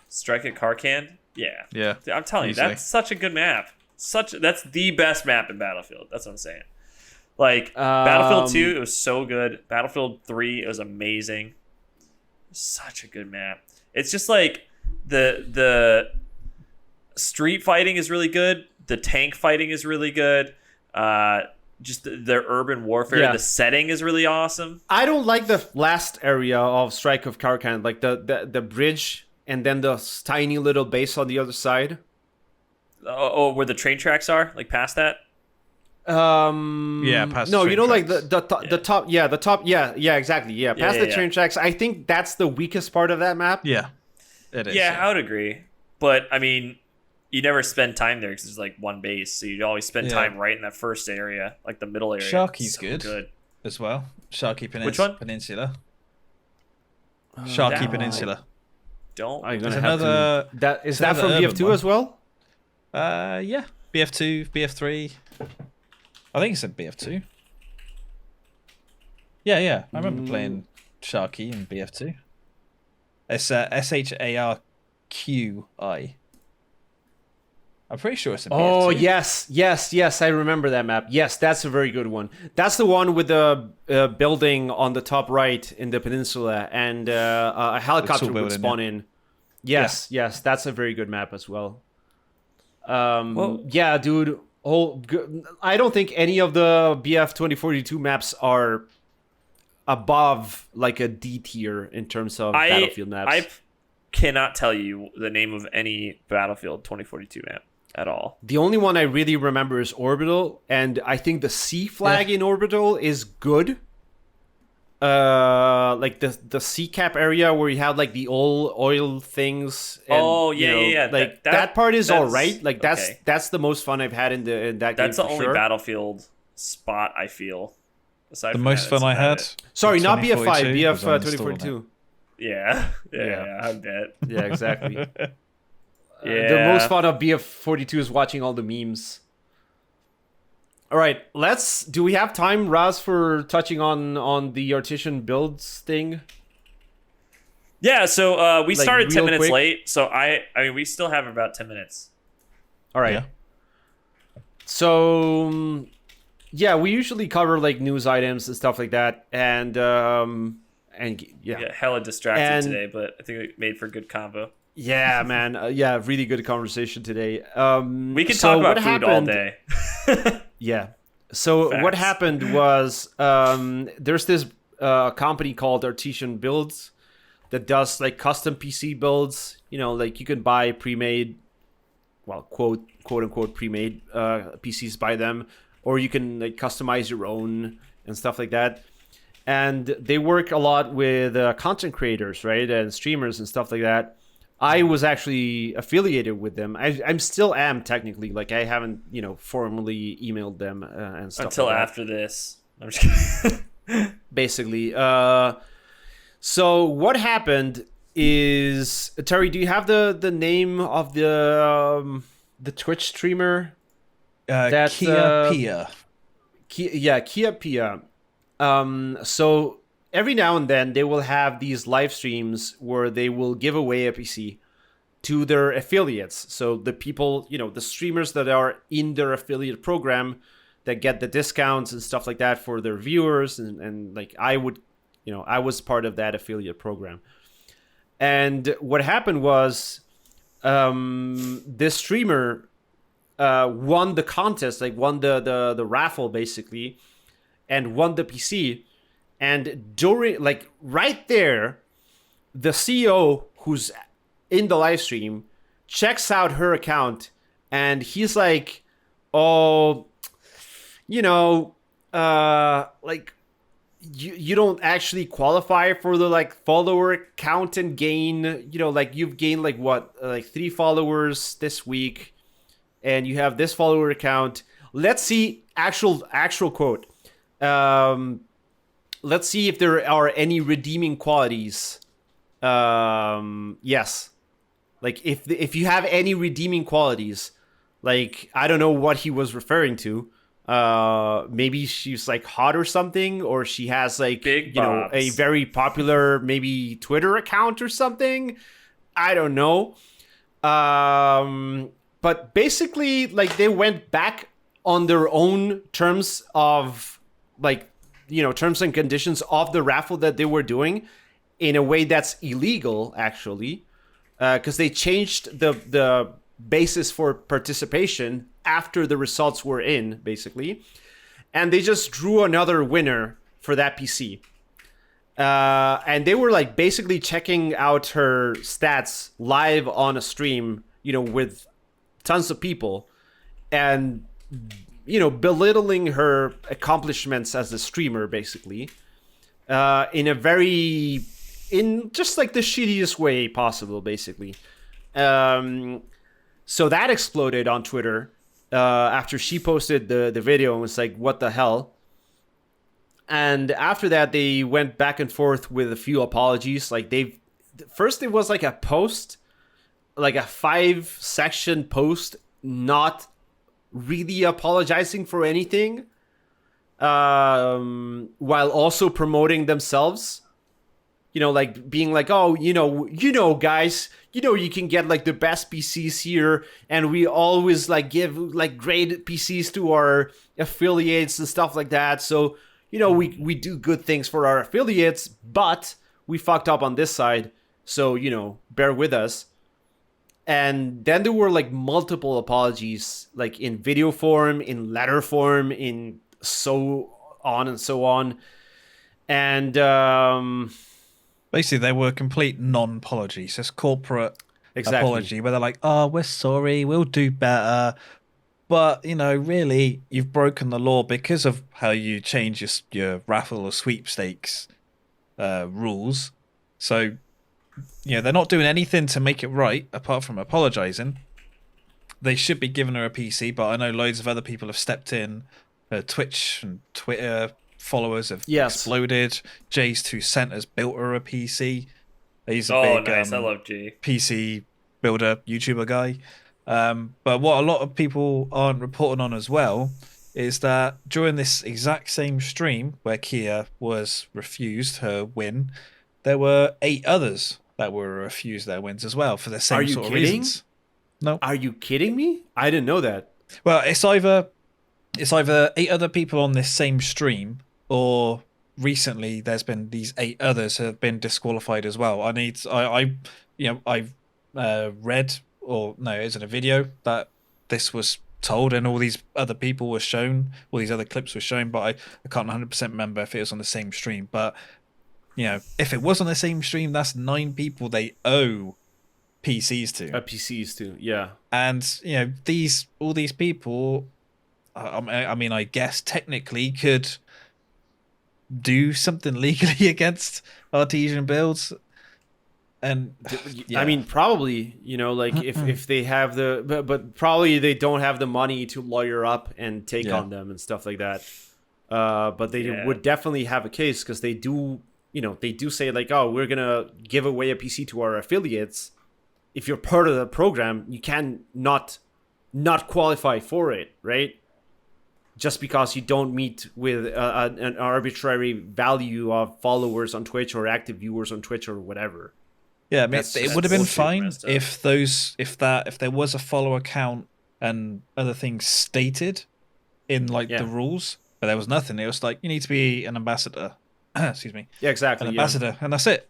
Strike at Carcan? Yeah. Yeah. I'm telling you, that's such a good map. That's the best map in Battlefield. That's what I'm saying. Like Battlefield 2, it was so good. Battlefield 3, it was amazing. Such a good map. It's just like the street fighting is really good. The tank fighting is really good. Just the urban warfare, the setting is really awesome. I don't like the last area of Strike of Karkan, like the bridge and then the tiny little base on the other side. Oh, where the train tracks are, like past that. Past no, the you know, train like tracks. the top, exactly, past the train tracks. I think that's the weakest part of that map. Yeah, it is. Yeah, I would agree, but I mean, you never spend time there because there's like one base, so you always spend time right in that first area, like the middle area. Sharky's so good as well. Sharky Which one? Peninsula. Sharky Peninsula. I'm gonna There's have another. to. That is there's that from another BF2 one. as well? Yeah. BF2, BF3. I think it's in BF2. Yeah. I remember playing Sharky in BF2. It's SHARQI. I'm pretty sure it's in BF2. Oh, yes, I remember that map. Yes, that's a very good one. That's the one with the building on the top right in the peninsula and a helicopter would spawn in. Yes, that's a very good map as well. Yeah, dude. I don't think any of the BF 2042 maps are above like a D tier in terms of Battlefield maps. I cannot tell you the name of any Battlefield 2042 map at all. The only one I really remember is Orbital, and I think the sea flag in Orbital is good. Like the sea cap area where you have like the oil things. And, yeah. Like that part is all right. Like that's the most fun I've had in that game. That's the only sure. Battlefield spot I feel. The most fun I had. Sorry, not BF5, BF 2042. Yeah, I bet. Yeah, exactly. Yeah. The most fun of BF42 is watching all the memes. All right, do we have time, Raz, for touching on the Artesian Builds thing? Yeah, so we started 10 minutes quick? late, so I mean we still have about 10 minutes. All right. Yeah. So we usually cover like news items and stuff like that, and Hella distracted today, but I think we made for good convo. Yeah, man. Really good conversation today. We can talk about food all day. Yeah. So Facts. what happened was there's this company called Artesian Builds that does like custom PC builds. You know, like you can buy pre-made, well, quote unquote pre-made PCs by them, or you can like customize your own and stuff like that. And they work a lot with content creators, right, and streamers and stuff like that. I was actually affiliated with them. I'm still am technically. Like I haven't, formally emailed them and stuff. Until like after this. I'm just kidding. Basically. So what happened is, Terry, do you have the name of the Twitch streamer? Kia Pia. Kia Pia. So every now and then they will have these live streams where they will give away a PC to their affiliates. So the people, the streamers that are in their affiliate program that get the discounts and stuff like that for their viewers. And like I was part of that affiliate program. And what happened was this streamer won the contest, like won the raffle basically, and won the PC. And during, like, right there, the CEO who's in the live stream checks out her account, and he's like, "Oh, like, you don't actually qualify for the like follower count and gain. Like you've gained like what, like 3 followers this week, and you have this follower account. Let's see actual quote. Let's see if there are any redeeming qualities. Yes. Like if you have any redeeming qualities, Like, I don't know what he was referring to. Maybe she's like hot or something, or she has like Big a bobs. very popular maybe Twitter account or something. I don't know. But basically, like, they went back on their own terms of, like, terms and conditions of the raffle that they were doing in a way that's illegal, actually, because they changed the basis for participation after the results were in, basically, and they just drew another winner for that PC. And they were like basically checking out her stats live on a stream, with tons of people, and belittling her accomplishments as a streamer, basically, in just like the shittiest way possible, basically. So that exploded on Twitter after she posted the video and was like, what the hell? And after that, they went back and forth with a few apologies. Like, first it was like a post, like a 5-section post, not really apologizing for anything, while also promoting themselves. Like being like, oh, guys, you can get like the best PCs here, and we always like give like great PCs to our affiliates and stuff like that. So, we do good things for our affiliates, but we fucked up on this side. So, bear with us. And then there were like multiple apologies, like in video form, in letter form, in so on and so on. And basically, they were complete non-apologies. It's corporate apology where they're like, "Oh, we're sorry, we'll do better." But, really, you've broken the law because of how you change your raffle or sweepstakes rules. So, they're not doing anything to make it right apart from apologizing. They should be giving her a PC, but I know loads of other people have stepped in. Twitch and Twitter followers have exploded. Jay's 2 Cent has built her a PC. He's a big nice. I love Jay. PC builder, YouTuber guy. But what a lot of people aren't reporting on as well is that during this exact same stream where Kia was refused her win, there were 8 others that were refused their wins as well for the same sort of reasons. No. Are you kidding me? I didn't know that. Well, it's either 8 other people on this same stream, or recently there's been these 8 others who have been disqualified as well. I've read, or no, it was in a video that this was told and all these other people were shown, all these other clips were shown, but I can't 100% remember if it was on the same stream. But if it was on the same stream, that's 9 people they owe PCs to. PCs to, yeah. And all these people, I mean, I guess technically could do something legally against Artesian Builds. And I mean, probably, like if they have but probably they don't have the money to lawyer up and take on them and stuff like that. But they would definitely have a case, because they do, they do say like, oh, we're going to give away a PC to our affiliates. If you're part of the program, you can not qualify for it, right? Just because you don't meet with an arbitrary value of followers on Twitch or active viewers on Twitch or whatever. Yeah, I mean, it would have been fine if there was a follower count and other things stated in the rules, but there was nothing. It was like, you need to be an ambassador. Excuse me. Yeah, exactly. An ambassador, and that's it.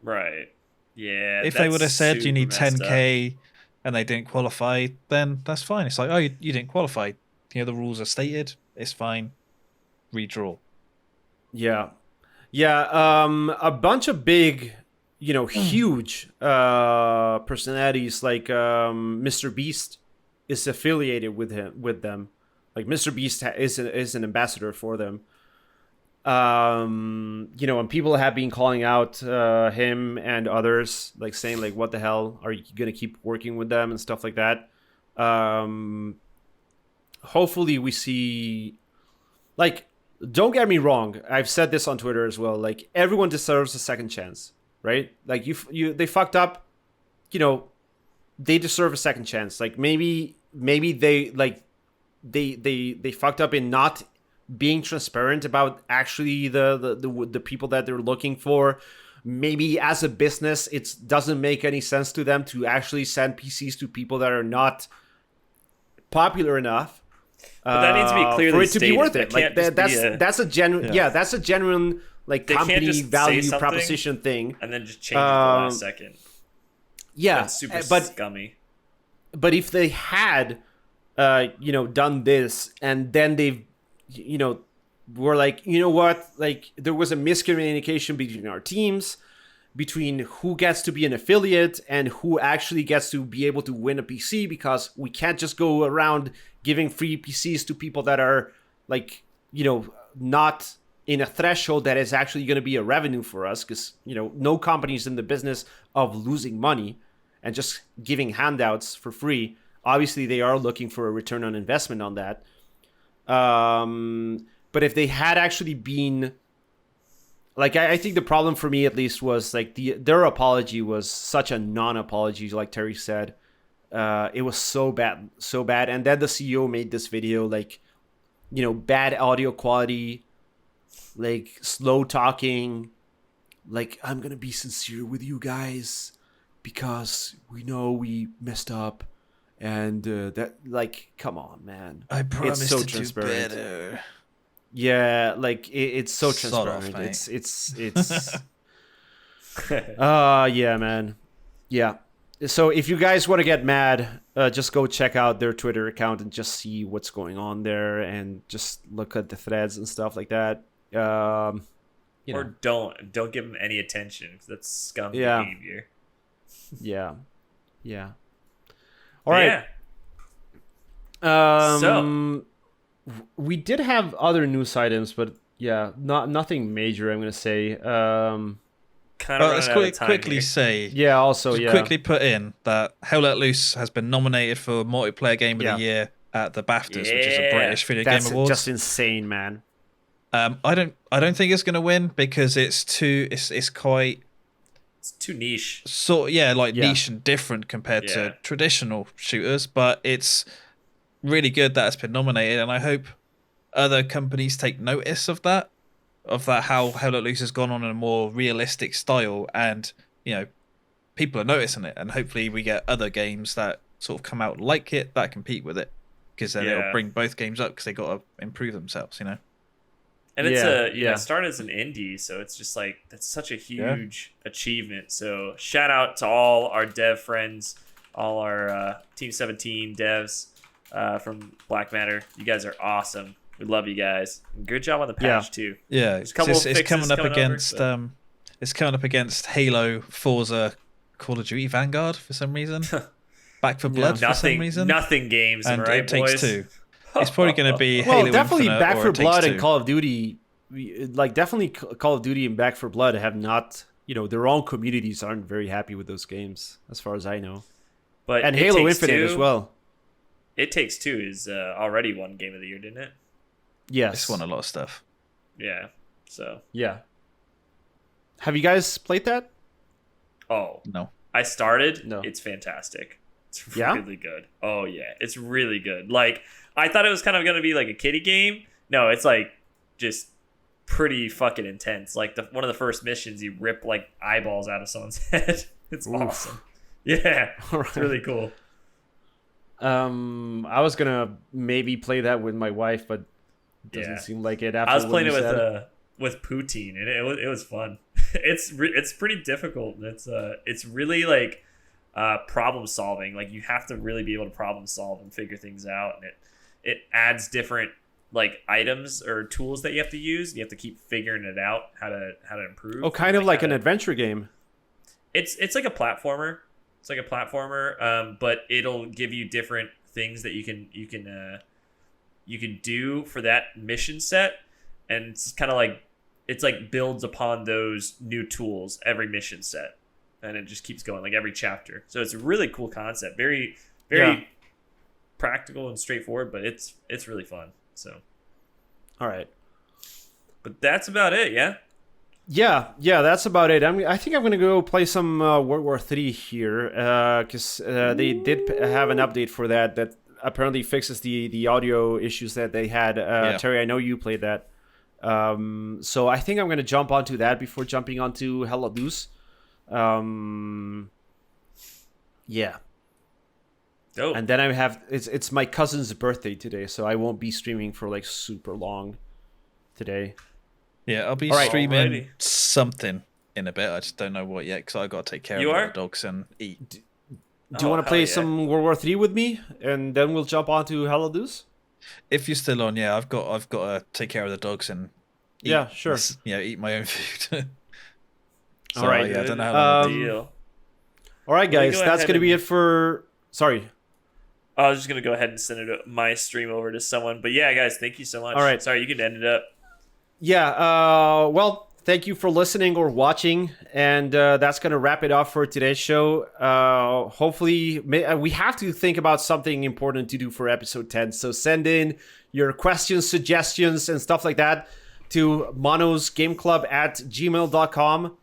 Right. Yeah. If they would have said you need 10k and they didn't qualify, then that's fine. It's like, oh, you didn't qualify. The rules are stated. It's fine. Redraw. Yeah. A bunch of big, huge personalities like Mr. Beast is affiliated with them. Like, Mr. Beast is an ambassador for them. And people have been calling out him and others, like saying like, what the hell, are you gonna keep working with them and stuff like that? Hopefully we see, like, don't get me wrong, I've said this on Twitter as well, like, everyone deserves a second chance, right? Like, they fucked up, they deserve a second chance. Like, maybe maybe they fucked up in not being transparent about actually the people that they're looking for. Maybe as a business, it doesn't make any sense to them to actually send PCs to people that are not popular enough. But that needs to be clearly for it to stated. be worth it. Like that's a genuine like they company value proposition thing, and then just change it at the last second. Yeah, that's super scummy. But if they had, done this, and then they've, were like, you know what, like there was a miscommunication between our teams, between who gets to be an affiliate and who actually gets to be able to win a PC, because we can't just go around giving free PCs to people that are like, not in a threshold that is actually going to be a revenue for us, because, no company's in the business of losing money and just giving handouts for free. Obviously, they are looking for a return on investment on that. But if they had actually been, like, I think the problem for me at least was like their apology was such a non-apology, like Terry said. It was so bad. And then the CEO made this video, like, bad audio quality, like slow talking, like, I'm gonna be sincere with you guys because we know we messed up. And that, like, come on, man. I promise it's so to transparent. do better. Yeah, like it's so Sod transparent. off, It's yeah, man. Yeah. So if you guys want to get mad, just go check out their Twitter account and just see what's going on there, and just look at the threads and stuff like that. Or don't give them any attention, because that's scum behavior. Yeah. All right. Yeah. So we did have other news items, but nothing major, I'm gonna say. Let's quickly say. Yeah. Also, quickly put in that Hell Let Loose has been nominated for Multiplayer Game of the Year at the BAFTAs, which is a British Video Game Awards. That's just insane, man. I don't think it's gonna win because it's too niche. Niche and different compared to traditional shooters, but it's really good that it's been nominated, and I hope other companies take notice of that how Hell Let Loose has gone on in a more realistic style, and people are noticing it, and hopefully we get other games that sort of come out like it that compete with it, because then it'll bring both games up because they got to improve themselves, And it's it started as an indie, so it's just like that's such a huge achievement. So shout out to all our dev friends, all our Team 17 devs from Black Matter. You guys are awesome. We love you guys. And good job on the patch too. Yeah, it's coming up against Halo, Forza, Call of Duty Vanguard for some reason. Back for Blood for some reason. Nothing games, and right, It Takes boys? Two. It's probably going to be Halo definitely Infinite Back or for It Takes Blood Two. and Call of Duty. Like, definitely Call of Duty and Back for Blood have not, their own communities aren't very happy with those games, as far as I know. And Halo Infinite as well. It Takes Two is already won Game of the Year, didn't it? Yes. It's won a lot of stuff. Yeah. So. Yeah. Have you guys played that? Oh. No. I started. No. It's fantastic. It's really good. Oh, yeah. It's really good. Like, I thought it was kind of going to be like a kiddie game. No, it's like just pretty fucking intense. Like, one of the first missions, you rip like eyeballs out of someone's head. It's awesome. Yeah. Right. It's really cool. I was gonna maybe play that with my wife, but it doesn't seem like it. After I was playing it with Poutine, and it was fun. It's pretty difficult. It's really like problem solving. Like, you have to really be able to problem solve and figure things out, and it adds different like items or tools that you have to use. You have to keep figuring it out how to improve. Oh, kind of like an adventure game. It's like a platformer. It's like a platformer, but it'll give you different things that you can do for that mission set, and it's kind of like builds upon those new tools every mission set, and it just keeps going like every chapter. So it's a really cool concept, very practical and straightforward, but it's really fun. So, all right, but that's about it. Yeah, that's about it. I think I'm gonna go play some World War III here, because they did have an update for that apparently fixes the audio issues that they had. Terry, I know you played that. So I think I'm going to jump onto that before jumping onto Hella Deuce. Yeah. Dope. And then I have it's my cousin's birthday today, so I won't be streaming for like super long today. Yeah, I'll be streaming something in a bit. I just don't know what yet because I got to take care of the dogs and eat. Do you want to play some World War III with me, and then we'll jump onto Hella Deuce? If you're still on, yeah, I've got to take care of the dogs and eat, eat my own food. All right, I don't know how long deal. All right, guys, that's gonna be it for. Sorry. I was just gonna go ahead and send my stream over to someone, but yeah, guys, thank you so much. All right, sorry, you can end it up. Yeah. Well, thank you for listening or watching, and that's gonna wrap it up for today's show. Hopefully, we have to think about something important to do for episode 10. So send in your questions, suggestions, and stuff like that to monosgameclub@gmail.com,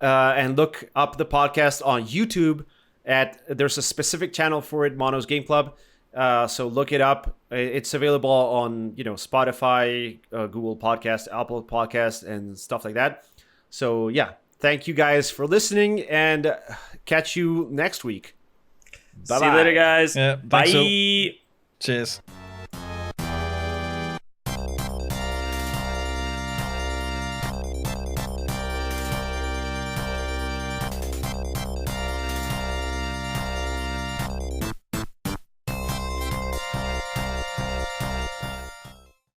and look up the podcast on YouTube. There's a specific channel for it, Mono's Game Club. So look it up. It's available on Spotify, Google Podcast, Apple Podcast, and stuff like that. So yeah, thank you guys for listening, and catch you next week. Bye-bye. See you later, guys. Yeah, bye. Cheers.